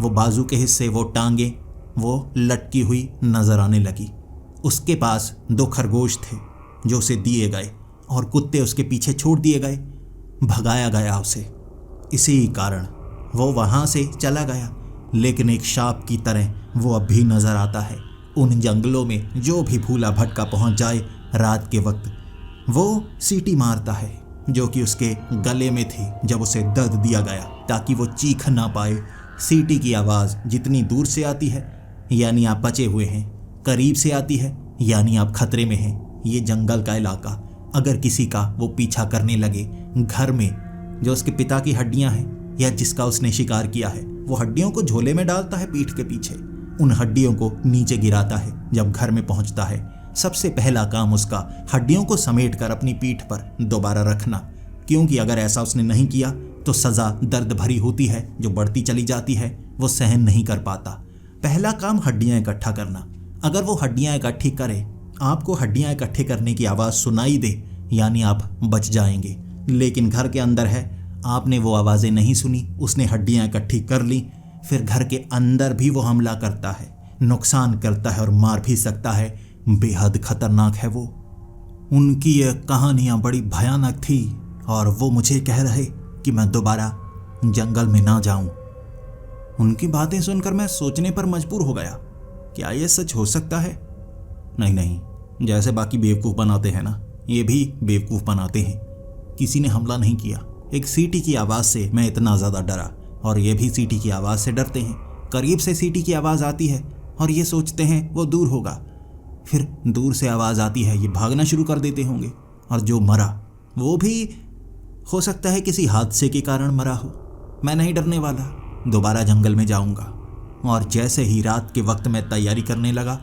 वो बाजू के हिस्से, वो टांगे, वो लटकी हुई नजर आने लगी। उसके पास 2 खरगोश थे जो उसे दिए गए और कुत्ते उसके पीछे छोड़ दिए गए, भगाया गया उसे। इसी कारण वो वहाँ से चला गया लेकिन एक शाप की तरह वो अब भी नज़र आता है। उन जंगलों में जो भी भूला भटका पहुँच जाए रात के वक्त वो सीटी मारता है जो कि उसके गले में थी जब उसे दर्द दिया गया ताकि वो चीख ना पाए। सीटी की आवाज़ जितनी दूर से आती है यानी आप बचे हुए हैं, करीब से आती है यानी आप खतरे में हैं। ये जंगल का इलाका, अगर किसी का वो पीछा करने लगे, घर में जो उसके पिता की हड्डियां हैं या जिसका उसने शिकार किया है, वो हड्डियों को झोले में डालता है पीठ के पीछे, उन हड्डियों को नीचे गिराता है। जब घर में पहुंचता है सबसे पहला काम उसका हड्डियों को समेटकर अपनी पीठ पर दोबारा रखना, क्योंकि अगर ऐसा उसने नहीं किया तो सज़ा दर्द भरी होती है जो बढ़ती चली जाती है, वो सहन नहीं कर पाता। पहला काम हड्डियां इकट्ठा करना। अगर वो हड्डियां इकट्ठी करे, आपको हड्डियां इकट्ठे करने की आवाज़ सुनाई दे यानी आप बच जाएंगे। लेकिन घर के अंदर है, आपने वो आवाज़ें नहीं सुनी, उसने हड्डियां इकट्ठी कर ली, फिर घर के अंदर भी वो हमला करता है, नुकसान करता है और मार भी सकता है। बेहद खतरनाक है वो। उनकी ये कहानियाँ बड़ी भयानक थी और वो मुझे कह रहे कि मैं दोबारा जंगल में ना जाऊं। उनकी बातें सुनकर मैं सोचने पर मजबूर हो गया, क्या ये सच हो सकता है? नहीं, जैसे बाकी बेवकूफ़ बनाते हैं ना, ये भी बेवकूफ़ बनाते हैं। किसी ने हमला नहीं किया, एक सीटी की आवाज़ से मैं इतना ज़्यादा डरा और ये भी सीटी की आवाज़ से डरते हैं। करीब से सीटी की आवाज़ आती है और ये सोचते हैं वो दूर होगा, फिर दूर से आवाज़ आती है, ये भागना शुरू कर देते होंगे। और जो मरा वो भी हो सकता है किसी हादसे के कारण मरा हो। मैं नहीं डरने वाला, दोबारा जंगल में जाऊंगा। और जैसे ही रात के वक्त मैं तैयारी करने लगा,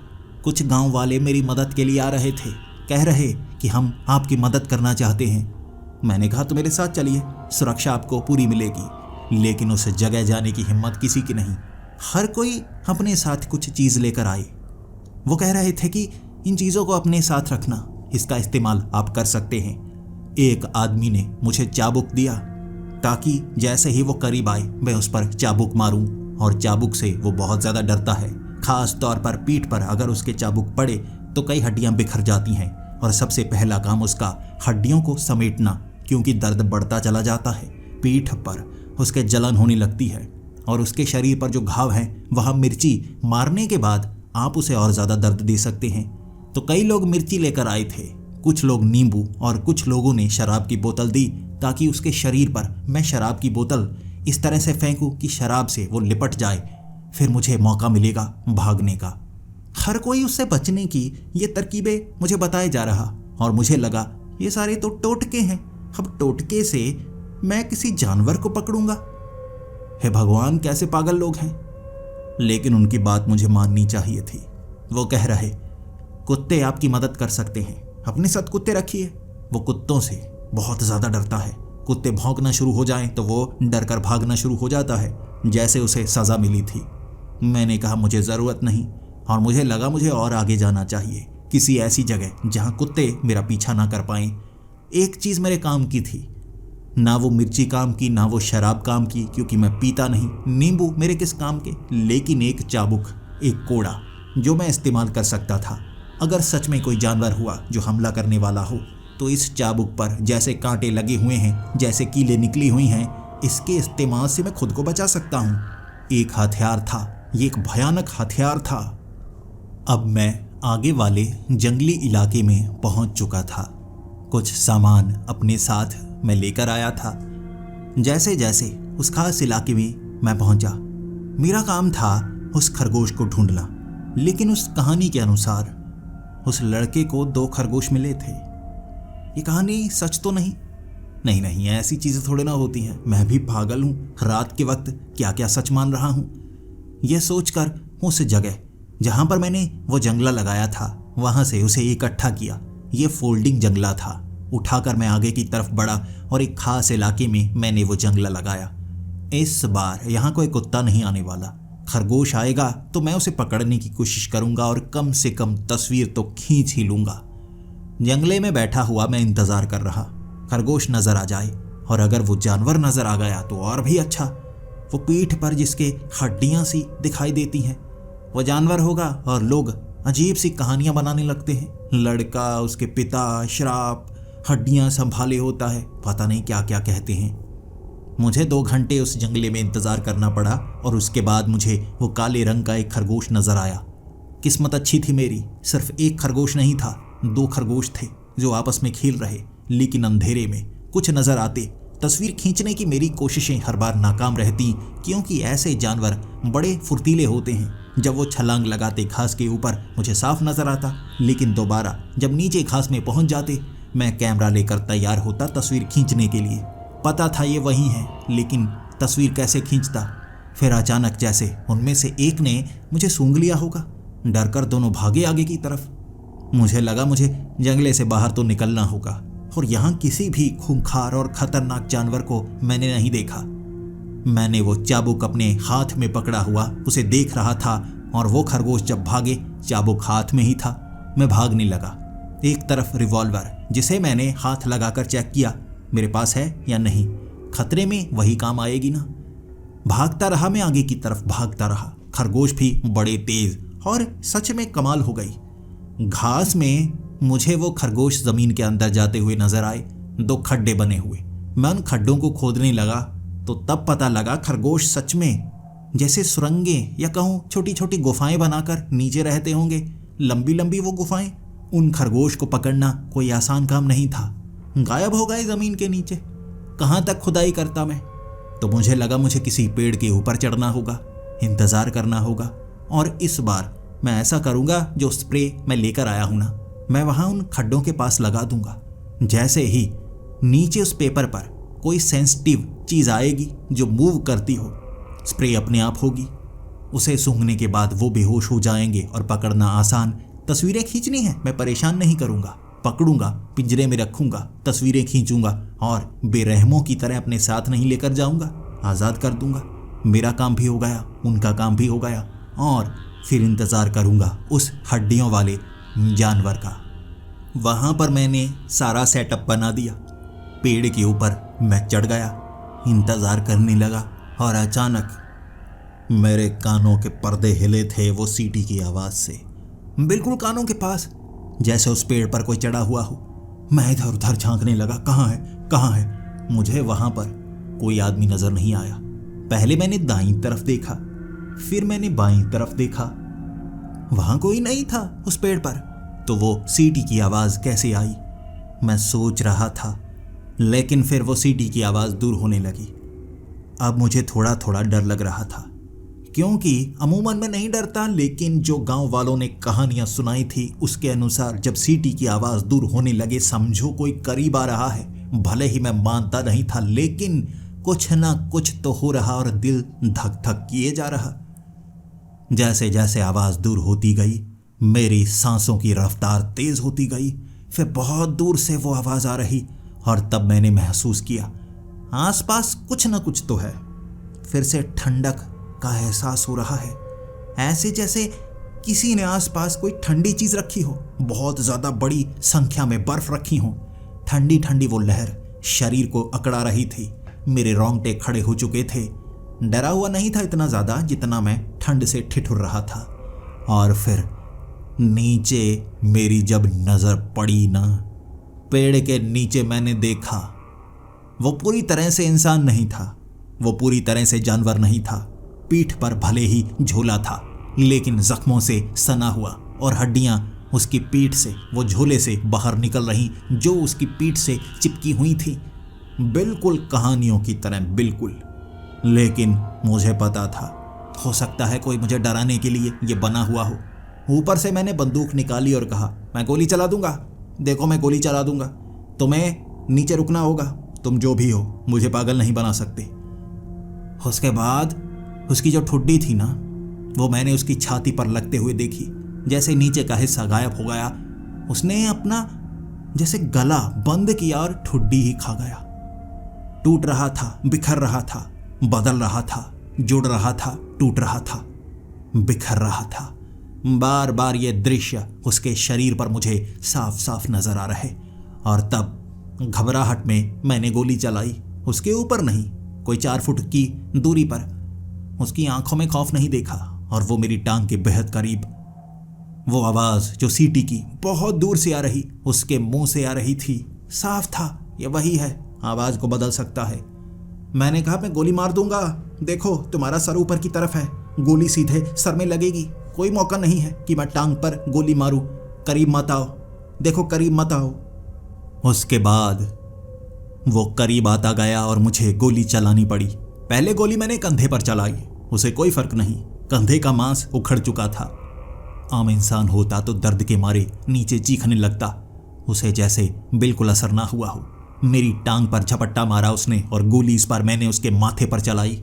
कुछ गांव वाले मेरी मदद के लिए आ रहे थे, कह रहे कि हम आपकी मदद करना चाहते हैं। मैंने कहा तो मेरे साथ चलिए, सुरक्षा आपको पूरी मिलेगी। लेकिन उस जगह जाने की हिम्मत किसी की नहीं। हर कोई अपने साथ कुछ चीज़ लेकर आए। वो कह रहे थे कि इन चीज़ों को अपने साथ रखना, इसका इस्तेमाल आप कर सकते हैं। एक आदमी ने मुझे चाबुक दिया ताकि जैसे ही वो करीब आए मैं उस पर चाबुक मारूं, और चाबुक से वो बहुत ज़्यादा डरता है। खास तौर पर पीठ पर अगर उसके चाबुक पड़े तो कई हड्डियां बिखर जाती हैं और सबसे पहला काम उसका हड्डियों को समेटना, क्योंकि दर्द बढ़ता चला जाता है। पीठ पर उसके जलन होने लगती है और उसके शरीर पर जो घाव हैं वह मिर्ची मारने के बाद आप उसे और ज़्यादा दर्द दे सकते हैं। तो कई लोग मिर्ची लेकर आए थे, कुछ लोग नींबू और कुछ लोगों ने शराब की बोतल दी ताकि उसके शरीर पर मैं शराब की बोतल इस तरह से फेंकूं कि शराब से वो लिपट जाए, फिर मुझे मौका मिलेगा भागने का। हर कोई उससे बचने की ये तरकीबें मुझे बताए जा रहा और मुझे लगा ये सारे तो टोटके हैं। अब टोटके से मैं किसी जानवर को पकड़ूंगा? हे भगवान, कैसे पागल लोग हैं। लेकिन उनकी बात मुझे माननी चाहिए थी। वो कह रहे कुत्ते आपकी मदद कर सकते हैं, अपने साथ कुत्ते रखिए। वो कुत्तों से बहुत ज़्यादा डरता है। कुत्ते भौंकना शुरू हो जाएं तो वो डर कर भागना शुरू हो जाता है, जैसे उसे सज़ा मिली थी। मैंने कहा मुझे ज़रूरत नहीं, और मुझे लगा मुझे और आगे जाना चाहिए, किसी ऐसी जगह जहाँ कुत्ते मेरा पीछा ना कर पाएं। एक चीज़ मेरे काम की थी, ना वो मिर्ची काम की, ना वो शराब काम की, क्योंकि मैं पीता नहीं। नींबू मेरे किस काम के, लेकिन एक चाबुक, एक कोड़ा जो मैं इस्तेमाल कर सकता था। अगर सच में कोई जानवर हुआ जो हमला करने वाला हो, तो इस चाबुक पर जैसे कांटे लगे हुए हैं, जैसे कीलें निकली हुई हैं, इसके इस्तेमाल से मैं खुद को बचा सकता हूँ। एक हथियार था, ये एक भयानक हथियार था। अब मैं आगे वाले जंगली इलाके में पहुँच चुका था। कुछ सामान अपने साथ मैं लेकर आया था। जैसे जैसे उस खास इलाके में मैं पहुंचा, मेरा काम था उस खरगोश को ढूंढना। लेकिन उस कहानी के अनुसार उस लड़के को 2 खरगोश मिले थे। ये कहानी सच तो नहीं? नहीं नहीं, ऐसी चीज़ें थोड़े ना होती हैं। मैं भी पागल हूँ, रात के वक्त क्या क्या सच मान रहा हूँ। यह सोचकर उस जगह जहाँ पर मैंने वो जंगला लगाया था, वहाँ से उसे इकट्ठा किया। ये फोल्डिंग जंगला था। उठाकर मैं आगे की तरफ बढ़ा और एक खास इलाके में मैंने वो जंगला लगाया। इस बार यहाँ कोई कुत्ता नहीं आने वाला। खरगोश आएगा तो मैं उसे पकड़ने की कोशिश करूँगा और कम से कम तस्वीर तो खींच ही लूँगा। जंगले में बैठा हुआ मैं इंतज़ार कर रहा, खरगोश नज़र आ जाए, और अगर वो जानवर नज़र आ गया तो और भी अच्छा। वो पीठ पर जिसके हड्डियाँ सी दिखाई देती हैं, वो जानवर होगा और लोग अजीब सी कहानियाँ बनाने लगते हैं। लड़का, उसके पिता, श्राप, हड्डियाँ संभाले होता है, पता नहीं क्या क्या कहते हैं। मुझे 2 घंटे उस जंगले में इंतज़ार करना पड़ा और उसके बाद मुझे वो काले रंग का एक खरगोश नज़र आया। किस्मत अच्छी थी मेरी, सिर्फ एक खरगोश नहीं था, 2 खरगोश थे जो आपस में खेल रहे। लेकिन अंधेरे में कुछ नज़र आते। तस्वीर खींचने की मेरी कोशिशें हर बार नाकाम रहती, क्योंकि ऐसे जानवर बड़े फुर्तीले होते हैं। जब वो छलांग लगाते घास के ऊपर मुझे साफ नज़र आता, लेकिन दोबारा जब नीचे घास में पहुंच जाते, मैं कैमरा लेकर तैयार होता तस्वीर खींचने के लिए। पता था ये वही है, लेकिन तस्वीर कैसे खींचता। फिर अचानक जैसे उनमें से एक ने मुझे सूंघ लिया होगा। डरकर दोनों भागे आगे की तरफ। मुझे लगा मुझे जंगले से बाहर तो निकलना होगा, और यहाँ किसी भी खूंखार और खतरनाक जानवर को मैंने नहीं देखा। मैंने वो चाबुक अपने हाथ में पकड़ा हुआ उसे देख रहा था, और वो खरगोश जब भागे चाबुक हाथ में ही था। मैं भागने लगा। एक तरफ रिवॉल्वर, जिसे मैंने हाथ लगाकर चेक किया मेरे पास है या नहीं, खतरे में वही काम आएगी ना। भागता रहा मैं, आगे की तरफ भागता रहा। खरगोश भी बड़े तेज, और सच में कमाल हो गई। घास में मुझे वो खरगोश जमीन के अंदर जाते हुए नजर आए। 2 खड्डे बने हुए। मैं उन खड्डों को खोदने लगा तो तब पता लगा खरगोश सच में जैसे सुरंगें या कहूँ छोटी छोटी गुफाएं बनाकर नीचे रहते होंगे। लंबी लंबी वो गुफाएं। उन खरगोश को पकड़ना कोई आसान काम नहीं था। गायब हो गए ज़मीन के नीचे। कहाँ तक खुदाई करता मैं। तो मुझे लगा मुझे किसी पेड़ के ऊपर चढ़ना होगा, इंतज़ार करना होगा, और इस बार मैं ऐसा करूँगा जो स्प्रे मैं लेकर आया हूँ ना, मैं वहाँ उन खड्डों के पास लगा दूंगा। जैसे ही नीचे उस पेपर पर कोई सेंसिटिव चीज़ आएगी जो मूव करती हो, स्प्रे अपने आप होगी। उसे सूंघने के बाद वो बेहोश हो जाएंगे और पकड़ना आसान। तस्वीरें खींचनी है, मैं परेशान नहीं करूँगा। पकड़ूंगा, पिंजरे में रखूंगा, तस्वीरें खींचूंगा, और बेरहमों की तरह अपने साथ नहीं लेकर जाऊंगा, आज़ाद कर दूंगा। मेरा काम भी हो गया, उनका काम भी हो गया, और फिर इंतज़ार करूंगा उस हड्डियों वाले जानवर का। वहाँ पर मैंने सारा सेटअप बना दिया। पेड़ के ऊपर मैं चढ़ गया, इंतज़ार करने लगा, और अचानक मेरे कानों के पर्दे हिले थे वो सीटी की आवाज़ से, बिल्कुल कानों के पास, जैसे उस पेड़ पर कोई चढ़ा हुआ हो। मैं इधर उधर झांकने लगा, कहाँ है कहाँ है। मुझे वहाँ पर कोई आदमी नज़र नहीं आया। पहले मैंने दाईं तरफ देखा, फिर मैंने बाईं तरफ देखा। वहां कोई नहीं था उस पेड़ पर। तो वो सीटी की आवाज कैसे आई, मैं सोच रहा था। लेकिन फिर वो सीटी की आवाज दूर होने लगी। अब मुझे थोड़ा थोड़ा डर लग रहा था, क्योंकि अमूमन मैं नहीं डरता, लेकिन जो गांव वालों ने कहानियां सुनाई थी उसके अनुसार जब सीटी की आवाज दूर होने लगे समझो कोई करीब आ रहा है। भले ही मैं मानता नहीं था, लेकिन कुछ ना कुछ तो हो रहा और दिल धक धक किए जा रहा। जैसे जैसे आवाज दूर होती गई मेरी सांसों की रफ्तार तेज होती गई। फिर बहुत दूर से वो आवाज आ रही और तब मैंने महसूस किया आसपास कुछ न कुछ तो है। फिर से ठंडक का एहसास हो रहा है, ऐसे जैसे किसी ने आसपास कोई ठंडी चीज रखी हो, बहुत ज्यादा बड़ी संख्या में बर्फ रखी हो। ठंडी ठंडी वो लहर शरीर को अकड़ा रही थी। मेरे रोंगटे खड़े हो चुके थे। डरा हुआ नहीं था इतना ज्यादा जितना मैं ठंड से ठिठुर रहा था। और फिर नीचे मेरी जब नजर पड़ी ना, पेड़ के नीचे मैंने देखा वो पूरी तरह से इंसान नहीं था, वो पूरी तरह से जानवर नहीं था। पीठ पर भले ही झोला था, लेकिन जख्मों से सना हुआ और हड्डियां उसकी पीठ से, वो झोले से बाहर निकल रही, जो उसकी पीठ से चिपकी हुई थी, बिल्कुल कहानियों की तरह, बिल्कुल। लेकिन मुझे पता था हो सकता है कोई मुझे डराने के लिए ये बना हुआ हो। ऊपर से मैंने बंदूक निकाली और कहा, मैं गोली चला दूंगा, देखो मैं गोली चला दूंगा, तुम्हें नीचे रुकना होगा, तुम जो भी हो मुझे पागल नहीं बना सकते। उसके बाद उसकी जो ठुड्डी थी ना, वो मैंने उसकी छाती पर लगते हुए देखी। जैसे नीचे का हिस्सा गायब हो गया, उसने अपना जैसे गला बंद किया और ठुड्डी ही खा गया। टूट रहा था, बिखर रहा था, बदल रहा था, जुड़ रहा था, टूट रहा था, बिखर रहा था। बार बार ये दृश्य उसके शरीर पर मुझे साफ साफ नजर आ रहे। और तब घबराहट में मैंने गोली चलाई। उसके ऊपर नहीं, कोई 4 फुट की दूरी पर। उसकी आंखों में खौफ नहीं देखा और वो मेरी टांग के बेहद करीब। वो आवाज जो सीटी की बहुत दूर से आ रही, उसके मुंह से आ रही थी। साफ था ये वही है, आवाज को बदल सकता है। मैंने कहा, मैं गोली मार दूंगा, देखो तुम्हारा सर ऊपर की तरफ है, गोली सीधे सर में लगेगी, कोई मौका नहीं है कि मैं टांग पर गोली मारूं, करीब मत आओ, देखो करीब मत आओ। उसके बाद वो करीब आता गया और मुझे गोली चलानी पड़ी। पहले गोली मैंने कंधे पर चलाई, उसे कोई फर्क नहीं, कंधे का मांस उखड़ चुका था। आम इंसान होता तो दर्द के मारे नीचे चीखने लगता, उसे जैसे बिल्कुल असर ना हुआ हो। मेरी टांग पर झपट्टा मारा उसने और गोली इस बार मैंने उसके माथे पर चलाई।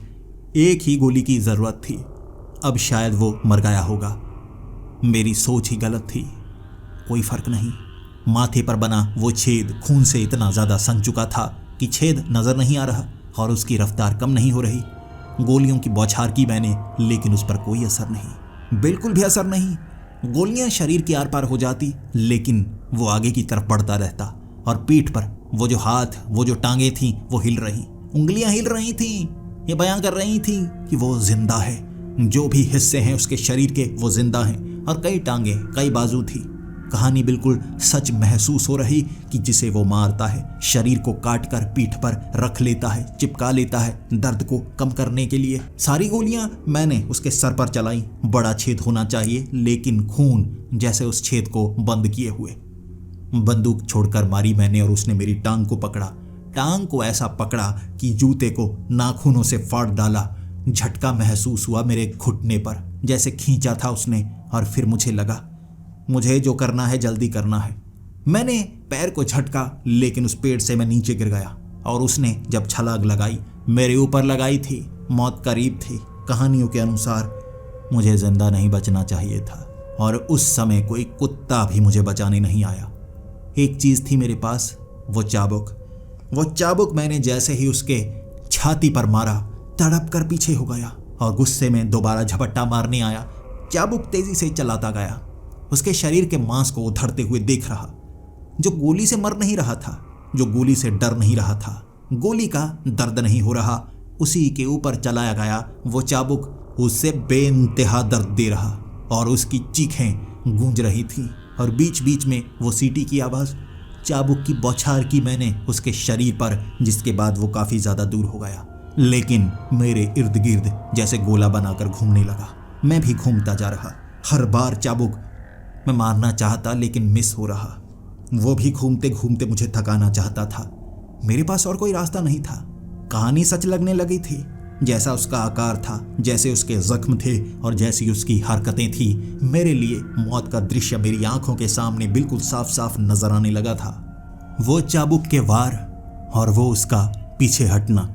एक ही गोली की जरूरत थी, अब शायद वो मर गया होगा। मेरी सोच ही गलत थी, कोई फर्क नहीं। माथे पर बना वो छेद खून से इतना ज्यादा सन चुका था कि छेद नजर नहीं आ रहा और उसकी रफ्तार कम नहीं हो रही। गोलियों की बौछार की मैंने, लेकिन उस पर कोई असर नहीं, बिल्कुल भी असर नहीं। गोलियां शरीर के आर पार हो जाती, लेकिन वो आगे की तरफ बढ़ता रहता और पीठ पर वो जो हाथ, वो जो टांगे थीं, वो हिल रही, उंगलियां हिल रही थीं, ये बयां कर रही थीं कि वो जिंदा है। जो भी हिस्से हैं उसके शरीर के वो जिंदा हैं और कई टांगे, कई बाजू थी। कहानी बिल्कुल सच महसूस हो रही कि जिसे वो मारता है, शरीर को काट कर पीठ पर रख लेता है, चिपका लेता है दर्द को कम करने के लिए। सारी गोलियां मैंने उसके सर पर चलाई। बड़ा छेद होना चाहिए, लेकिन खून जैसे उस छेद को बंद किए हुए। बंदूक छोड़कर मारी मैंने और उसने मेरी टांग को पकड़ा। टांग को ऐसा पकड़ा कि जूते को नाखूनों से फाड़ डाला। झटका महसूस हुआ मेरे घुटने पर, जैसे खींचा था उसने। और फिर मुझे लगा मुझे जो करना है जल्दी करना है। मैंने पैर को झटका, लेकिन उस पेड़ से मैं नीचे गिर गया और उसने जब छलांग लगाई, मेरे ऊपर लगाई थी। मौत करीब थी। कहानियों के अनुसार मुझे जिंदा नहीं बचना चाहिए था और उस समय कोई कुत्ता भी मुझे बचाने नहीं आया। एक चीज थी मेरे पास, वो चाबुक। वो चाबुक मैंने जैसे ही उसके छाती पर मारा, तड़प कर पीछे हो गया और गुस्से में दोबारा झपट्टा मारने आया। चाबुक तेजी से चलाता गया, उसके शरीर के मांस को उधड़ते हुए देख रहा। जो गोली से मर नहीं रहा था, जो गोली से डर नहीं रहा था, गोली का दर्द नहीं हो रहा, उसी के ऊपर चलाया गया वो चाबुक उससे बेइंतहा दर्द दे रहा और उसकी चीखें गूंज रही थी। और बीच बीच में वो सीटी की आवाज़। चाबुक की बौछार की मैंने उसके शरीर पर, जिसके बाद वो काफ़ी ज़्यादा दूर हो गया। लेकिन मेरे इर्द गिर्द जैसे गोला बनाकर घूमने लगा। मैं भी घूमता जा रहा। हर बार चाबुक मैं मारना चाहता लेकिन मिस हो रहा। वो भी घूमते घूमते मुझे थकाना चाहता था। मेरे पास और कोई रास्ता नहीं था। कहानी सच लगने लगी थी। जैसा उसका आकार था, जैसे उसके जख्म थे और जैसी उसकी हरकतें थी, मेरे लिए मौत का दृश्य मेरी आंखों के सामने बिल्कुल साफ साफ नजर आने लगा था। वो चाबुक के वार और वो उसका पीछे हटना।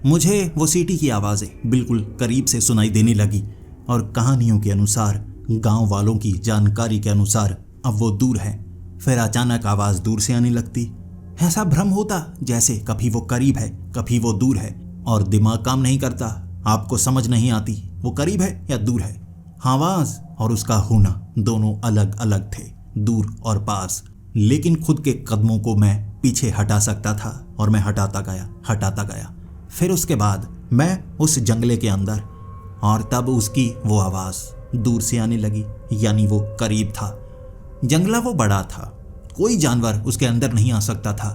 मुझे वो सीटी की आवाज़ें बिल्कुल करीब से सुनाई देने लगी और कहानियों के अनुसार, गांव वालों की जानकारी के अनुसार अब वो दूर है। फिर अचानक आवाज़ दूर से आने लगती। ऐसा भ्रम होता जैसे कभी वो करीब है, कभी वो दूर है, और दिमाग काम नहीं करता। आपको समझ नहीं आती वो करीब है या दूर है। आवाज़ और उसका होना दोनों अलग अलग थे, दूर और पास। लेकिन खुद के कदमों को मैं पीछे हटा सकता था और मैं हटाता गया। फिर उसके बाद मैं उस जंगले के अंदर, और तब उसकी वो आवाज़ दूर से आने लगी, यानी वो करीब था। जंगला वो बड़ा था, कोई जानवर उसके अंदर नहीं आ सकता था।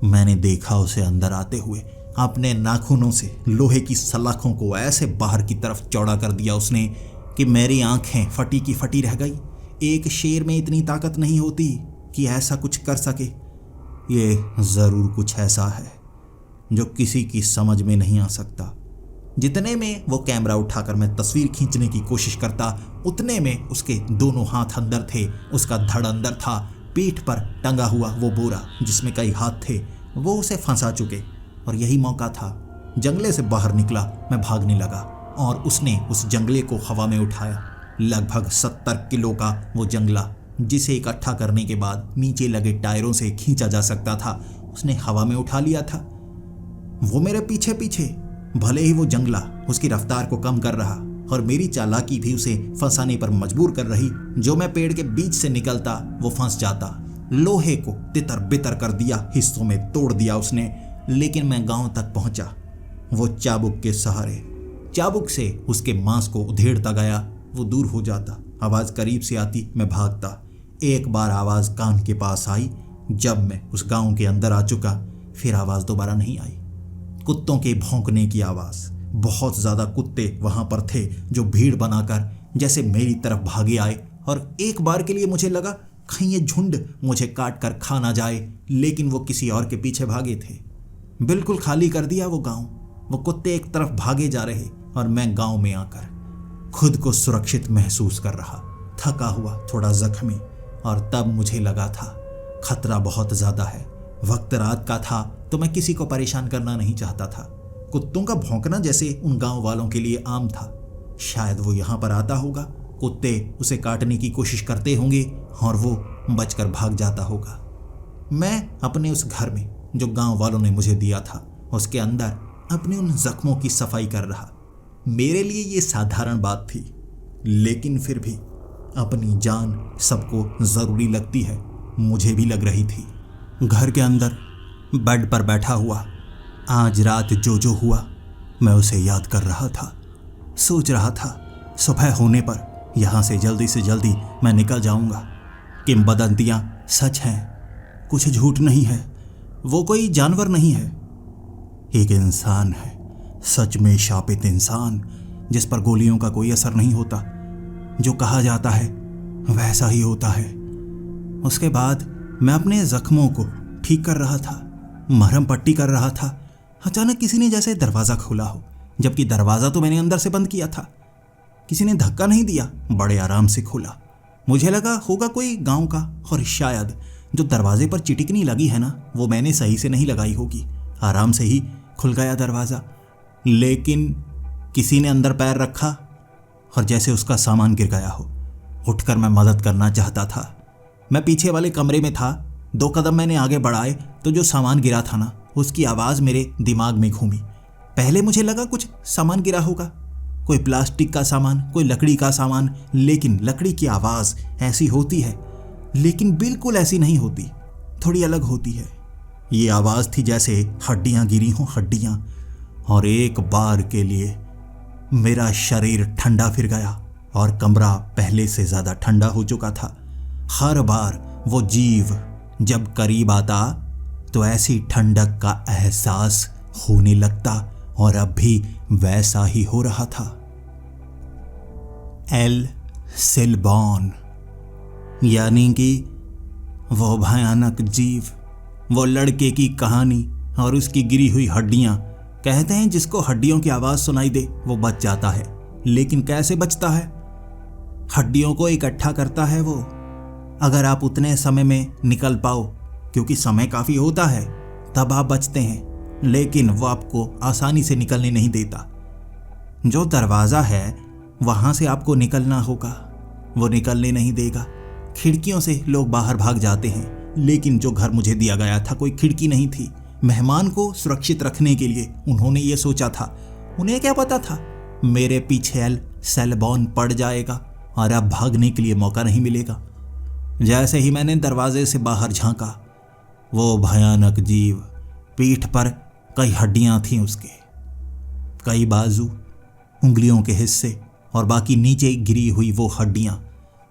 मैंने देखा उसे अंदर आते हुए। अपने नाखूनों से लोहे की सलाखों को ऐसे बाहर की तरफ चौड़ा कर दिया उसने कि मेरी आंखें फटी की फटी रह गई। एक शेर में इतनी ताकत नहीं होती कि ऐसा कुछ कर सके। ये ज़रूर कुछ ऐसा है जो किसी की समझ में नहीं आ सकता। जितने में वो कैमरा उठाकर मैं तस्वीर खींचने की कोशिश करता, उतने में उसके दोनों हाथ अंदर थे, उसका धड़ अंदर था। पीठ पर टंगा हुआ वो बोरा जिसमें कई हाथ थे, वो उसे फंसा चुके। और यही मौका था। जंगले से बाहर निकला, मैं भागने लगा और उसने उस जंगले को हवा में उठाया। लगभग 70 किलो का वो जंगला, जिसे इकट्ठा करने के बाद नीचे लगे टायरों से खींचा जा सकता था, उसने हवा में उठा लिया था। वो मेरे पीछे पीछे। भले ही वो जंगला उसकी रफ्तार को कम कर रहा और मेरी चालाकी भी उसे फंसाने पर मजबूर कर रही। जो मैं पेड़ के बीच से निकलता वो फंस जाता। लोहे को तितर बितर कर दिया, हिस्सों में तोड़ दिया उसने। लेकिन मैं गांव तक पहुंचा, वो चाबुक के सहारे। चाबुक से उसके मांस को उधेड़ता गया। वो दूर हो जाता, आवाज़ करीब से आती, मैं भागता। एक बार आवाज़ कान के पास आई। जब मैं उस गांव के अंदर आ चुका, फिर आवाज़ दोबारा नहीं आई। कुत्तों के भौंकने की आवाज़। बहुत ज़्यादा कुत्ते वहाँ पर थे जो भीड़ बनाकर जैसे मेरी तरफ भागे आए, और एक बार के लिए मुझे लगा कहीं ये झुंड मुझे काट कर खा ना जाए, लेकिन वो किसी और के पीछे भागे थे। बिल्कुल खाली कर दिया वो गांव। वो कुत्ते एक तरफ भागे जा रहे और मैं गांव में आकर खुद को सुरक्षित महसूस कर रहा, थका हुआ, थोड़ा जख्मी। और तब मुझे लगा था खतरा बहुत ज़्यादा है। वक्त रात का था तो मैं किसी को परेशान करना नहीं चाहता था। कुत्तों का भौंकना जैसे उन गांव वालों के लिए आम था। शायद वो यहाँ पर आता होगा, कुत्ते उसे काटने की कोशिश करते होंगे और वो बचकर भाग जाता होगा। मैं अपने उस घर में जो गांव वालों ने मुझे दिया था, उसके अंदर अपने उन जख्मों की सफाई कर रहा। मेरे लिए ये साधारण बात थी, लेकिन फिर भी अपनी जान सबको ज़रूरी लगती है, मुझे भी लग रही थी। घर के अंदर बेड पर बैठा हुआ आज रात जो जो हुआ, मैं उसे याद कर रहा था। सोच रहा था सुबह होने पर यहाँ से जल्दी मैं निकल जाऊँगा। किंवदंतियाँ सच हैं, कुछ झूठ नहीं है। वो कोई जानवर नहीं है, एक इंसान है, सच में शापित इंसान, जिस पर गोलियों का कोई असर नहीं होता। जो कहा जाता है वैसा ही होता है। उसके बाद मैं अपने जख्मों को ठीक कर रहा था, मरहम पट्टी कर रहा था। अचानक किसी ने जैसे दरवाज़ा खोला हो, जबकि दरवाज़ा तो मैंने अंदर से बंद किया था। किसी ने धक्का नहीं दिया, बड़े आराम से खोला। मुझे लगा होगा कोई गांव का, और शायद जो दरवाजे पर चिटिकनी लगी है ना, वो मैंने सही से नहीं लगाई होगी। आराम से ही खुल गया दरवाज़ा। लेकिन किसी ने अंदर पैर रखा और जैसे उसका सामान गिर गया हो। उठकर मैं मदद करना चाहता था। मैं पीछे वाले कमरे में था। 2 कदम मैंने आगे बढ़ाए तो जो सामान गिरा था ना, उसकी आवाज़ मेरे दिमाग में घूमी। पहले मुझे लगा कुछ सामान गिरा होगा, कोई प्लास्टिक का सामान, कोई लकड़ी का सामान। लेकिन लकड़ी की आवाज़ ऐसी होती है, लेकिन बिल्कुल ऐसी नहीं होती, थोड़ी अलग होती है। ये आवाज़ थी जैसे हड्डियाँ गिरी हों, हड्डियाँ। और एक बार के लिए मेरा शरीर ठंडा फिर गया और कमरा पहले से ज़्यादा ठंडा हो चुका था। हर बार वो जीव जब करीब आता तो ऐसी ठंडक का एहसास होने लगता और अब भी वैसा ही हो रहा था। एल सिलबॉन, यानी कि वो भयानक जीव, वो लड़के की कहानी और उसकी गिरी हुई हड्डियां। कहते हैं जिसको हड्डियों की आवाज सुनाई दे वो बच जाता है, लेकिन कैसे बचता है? हड्डियों को इकट्ठा करता है वो। अगर आप उतने समय में निकल पाओ, क्योंकि समय काफी होता है, तब आप बचते हैं, लेकिन वो आपको आसानी से निकलने नहीं देता। जो दरवाजा है वहां से आपको निकलना होगा, वो निकलने नहीं देगा। खिड़कियों से लोग बाहर भाग जाते हैं, लेकिन जो घर मुझे दिया गया था कोई खिड़की नहीं थी। मेहमान को सुरक्षित रखने के लिए उन्होंने ये सोचा था। उन्हें क्या पता था मेरे पीछे एल सेलबॉन पड़ जाएगा और अब भागने के लिए मौका नहीं मिलेगा। जैसे ही मैंने दरवाजे से बाहर झांका, वो भयानक जीव, पीठ पर कई हड्डियां थीं उसके, कई बाजू, उंगलियों के हिस्से और बाकी नीचे गिरी हुई वो हड्डियां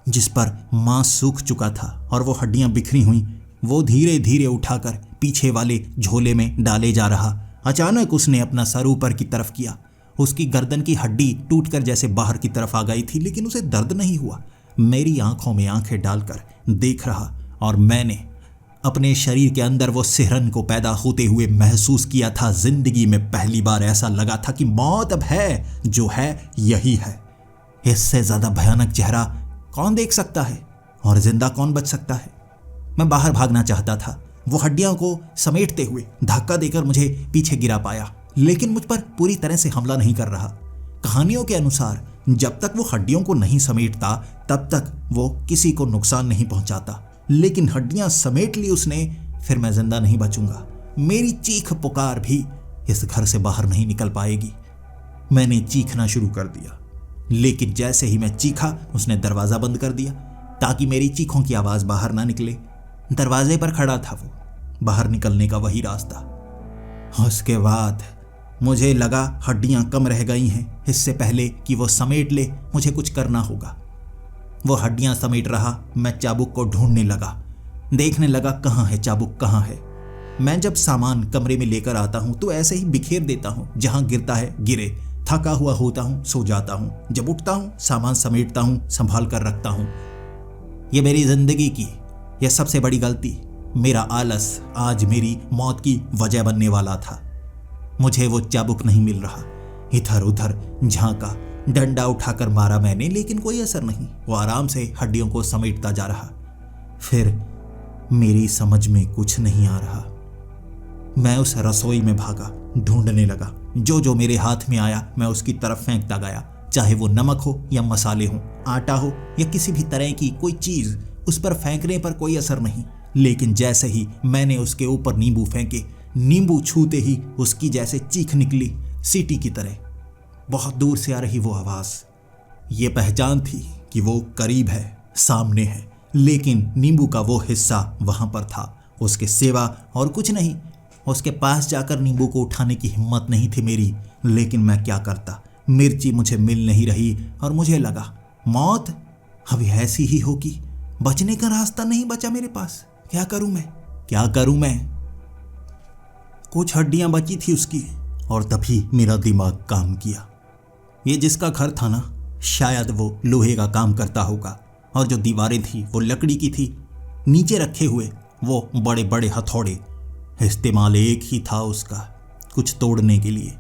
जिस पर मांस सूख चुका था और वो हड्डियां बिखरी हुई, वो धीरे धीरे उठाकर पीछे वाले झोले में डाले जा रहा। अचानक उसने अपना सर ऊपर की तरफ किया। उसकी गर्दन की हड्डी टूटकर जैसे बाहर की तरफ आ गई थी, लेकिन उसे दर्द नहीं हुआ। मेरी आंखों में आंखें डालकर देख रहा और मैंने अपने शरीर के अंदर वो सिहरन को पैदा होते हुए महसूस किया था। जिंदगी में पहली बार ऐसा लगा था कि मौत अब है, जो है यही है। इससे ज्यादा भयानक चेहरा कौन देख सकता है और जिंदा कौन बच सकता है? मैं बाहर भागना चाहता था। वो हड्डियों को समेटते हुए धक्का देकर मुझे पीछे गिरा पाया, लेकिन मुझ पर पूरी तरह से हमला नहीं कर रहा। कहानियों के अनुसार जब तक वो हड्डियों को नहीं समेटता तब तक वो किसी को नुकसान नहीं पहुंचाता, लेकिन हड्डियां समेट ली उसने, फिर मैं जिंदा नहीं बचूंगा। मेरी चीख पुकार भी इस घर से बाहर नहीं निकल पाएगी। मैंने चीखना शुरू कर दिया, लेकिन जैसे ही मैं चीखा उसने दरवाजा बंद कर दिया ताकि मेरी चीखों की आवाज बाहर ना निकले। दरवाजे पर खड़ा था वो, बाहर निकलने का वही रास्ता। उसके बाद मुझे लगा हड्डियां कम रह गई हैं। इससे पहले कि वो समेट ले मुझे कुछ करना होगा। वो हड्डियां समेट रहा, मैं चाबुक को ढूंढने लगा, देखने लगा कहाँ है चाबुक, कहाँ है। मैं जब सामान कमरे में लेकर आता हूँ तो ऐसे ही बिखेर देता हूँ, जहाँ गिरता है गिरे। थका हुआ होता हूँ, सो जाता हूँ। जब उठता हूँ सामान समेटता हूँ, संभाल कर रखता हूँ। ये मेरी जिंदगी की यह सबसे बड़ी गलती, मेरा आलस आज मेरी मौत की वजह बनने वाला था। मुझे वो चाबुक नहीं मिल रहा। इधर उधर झांका, डंडा उठाकर मारा मैंने, लेकिन कोई असर नहीं। वो आराम से हड्डियों को समेटता जा रहा। फिर मेरी समझ में कुछ नहीं आ रहा। मैं उस रसोई में भागा, ढूंढने लगा। जो जो मेरे हाथ में आया मैं उसकी तरफ फेंकता गया, चाहे वो नमक हो या मसाले हो, आटा हो या किसी भी तरह की कोई चीज। उस पर फेंकने पर कोई असर नहीं, लेकिन जैसे ही मैंने उसके ऊपर नींबू फेंके, नींबू छूते ही उसकी जैसे चीख निकली, सीटी की तरह। बहुत दूर से आ रही वो आवाज, ये पहचान थी कि वो करीब है, सामने है, लेकिन नींबू का वो हिस्सा वहां पर था, उसके सिवा और कुछ नहीं। उसके पास जाकर नींबू को उठाने की हिम्मत नहीं थी मेरी, लेकिन मैं क्या करता। मिर्ची मुझे मिल नहीं रही और मुझे लगा मौत अभी ऐसी ही होगी, बचने का रास्ता नहीं बचा मेरे पास। क्या करूं मैं, क्या करूं मैं? कुछ हड्डियां बची थी उसकी, और तभी मेरा दिमाग काम किया। ये जिसका घर था ना, शायद वो लोहे का काम करता होगा, और जो दीवारें थी वो लकड़ी की थी। नीचे रखे हुए वो बड़े बड़े हथौड़े, इस्तेमाल एक ही था उसका, कुछ तोड़ने के लिए।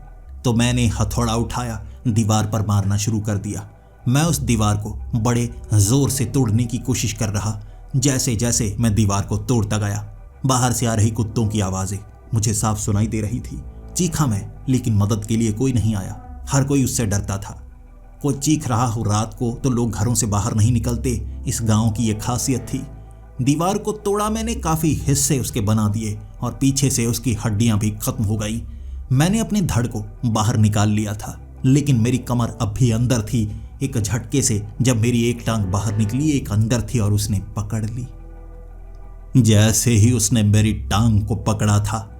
तो मैंने हथौड़ा उठाया, दीवार पर मारना शुरू कर दिया। मैं उस दीवार को बड़े जोर से तोड़ने की कोशिश कर रहा। जैसे जैसे मैं दीवार को तोड़ता गया, बाहर से आ रही कुत्तों की आवाजें मुझे साफ सुनाई दे रही थी। चीखा मैं, लेकिन मदद के लिए कोई नहीं आया। हर कोई उससे डरता था। कोई चीख रहा हो रात को तो लोग घरों से बाहर नहीं निकलते। इस गांव की यह खासियत थी। दीवार को तोड़ा मैंने, काफी हिस्से उसके बना दिए और पीछे से उसकी हड्डियां भी खत्म हो गई। मैंने अपने धड़ को बाहर निकाल लिया था, लेकिन मेरी कमर अब भी अंदर थी। एक झटके से जब मेरी एक टांग बाहर निकली, एक अंदर थी और उसने पकड़ ली। जैसे ही उसने मेरी टांग को पकड़ा था,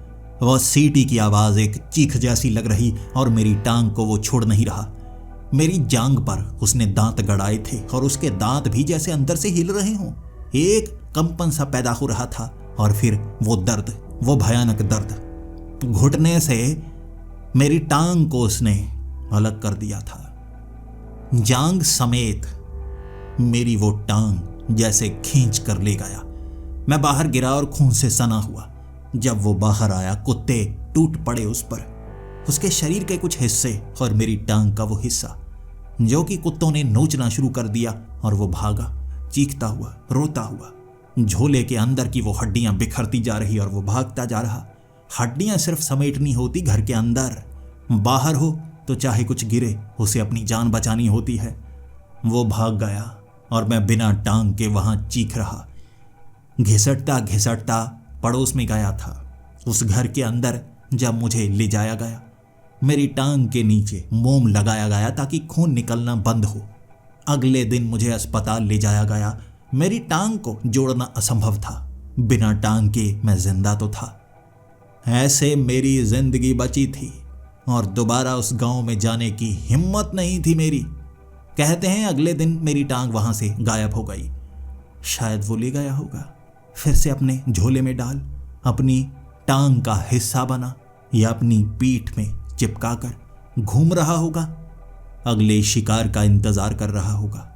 वह सीटी की आवाज एक चीख जैसी लग रही और मेरी टांग को वो छोड़ नहीं रहा। मेरी जांग पर उसने दांत गड़ाए थे और उसके दांत भी जैसे अंदर से हिल रहे हों। एक कंपन सा पैदा हो रहा था और फिर वो दर्द, वो भयानक दर्द। घुटने से मेरी टांग को उसने अलग कर दिया था। जांग समेत मेरी वो टांग जैसे खींच कर ले गया। मैं बाहर गिरा और खून से सना हुआ। जब वो बाहर आया कुत्ते टूट पड़े उस पर, उसके शरीर के कुछ हिस्से और मेरी टांग का वो हिस्सा, जो कि कुत्तों ने नोचना शुरू कर दिया और वो भागा चीखता हुआ, रोता हुआ। झोले के अंदर की वो हड्डियां बिखरती जा रही और वो भागता जा रहा। हड्डियां सिर्फ समेटनी होती घर के अंदर, बाहर हो तो चाहे कुछ गिरे उसे अपनी जान बचानी होती है। वो भाग गया और मैं बिना टांग के वहां चीख रहा। घिसटता घिसटता पड़ोस में गया था। उस घर के अंदर जब मुझे ले जाया गया, मेरी टांग के नीचे मोम लगाया गया ताकि खून निकलना बंद हो। अगले दिन मुझे अस्पताल ले जाया गया। मेरी टांग को जोड़ना असंभव था। बिना टांग के मैं जिंदा तो था। ऐसे मेरी जिंदगी बची थी और दोबारा उस गांव में जाने की हिम्मत नहीं थी मेरी। कहते हैं अगले दिन मेरी टांग वहां से गायब हो गई। शायद वो ले गया होगा, फिर से अपने झोले में डाल, अपनी टांग का हिस्सा बना या अपनी पीठ में चिपकाकर घूम रहा होगा, अगले शिकार का इंतजार कर रहा होगा।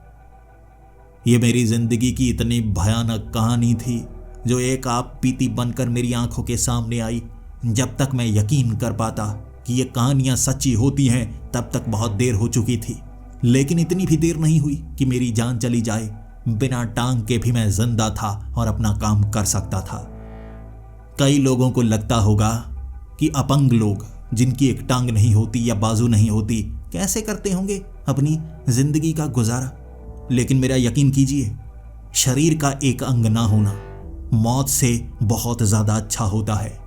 ये मेरी जिंदगी की इतनी भयानक कहानी थी जो एक आप पीती बनकर मेरी आंखों के सामने आई। जब तक मैं यकीन कर पाता कि ये कहानियां सच्ची होती हैं तब तक बहुत देर हो चुकी थी। लेकिन इतनी भी देर नहीं हुई कि मेरी जान चली जाए। बिना टांग के भी मैं जिंदा था और अपना काम कर सकता था। कई लोगों को लगता होगा कि अपंग लोग जिनकी एक टांग नहीं होती या बाजू नहीं होती कैसे करते होंगे अपनी जिंदगी का गुजारा। लेकिन मेरा यकीन कीजिए, शरीर का एक अंग ना होना मौत से बहुत ज्यादा अच्छा होता है।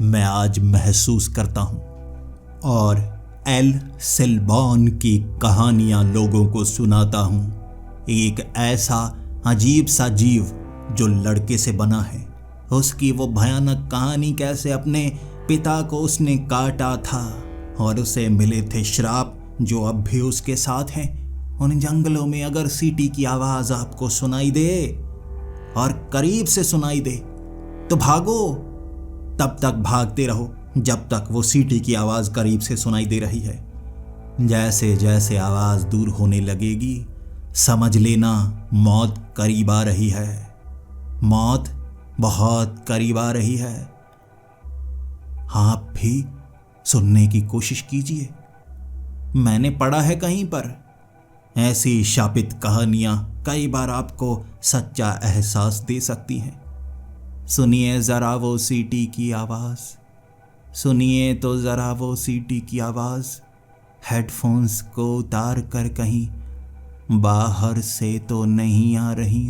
मैं आज महसूस करता हूं और एल सेल्बॉन की कहानियां लोगों को सुनाता हूं। एक ऐसा अजीब सा जीव जो लड़के से बना है, उसकी वो भयानक कहानी कैसे अपने पिता को उसने काटा था और उसे मिले थे श्राप जो अब भी उसके साथ हैं। उन जंगलों में अगर सीटी की आवाज आपको सुनाई दे और करीब से सुनाई दे तो भागो। तब तक भागते रहो जब तक वो सीटी की आवाज करीब से सुनाई दे रही है। जैसे जैसे आवाज दूर होने लगेगी समझ लेना मौत करीब आ रही है। मौत बहुत करीब आ रही है। आप भी सुनने की कोशिश कीजिए। मैंने पढ़ा है कहीं पर, ऐसी शापित कहानियां कई बार आपको सच्चा एहसास दे सकती हैं। सुनिए जरा वो सीटी की आवाज, सुनिए तो जरा वो सीटी की आवाज। हेडफोन्स को उतार कर कहीं बाहर से तो नहीं आ रही।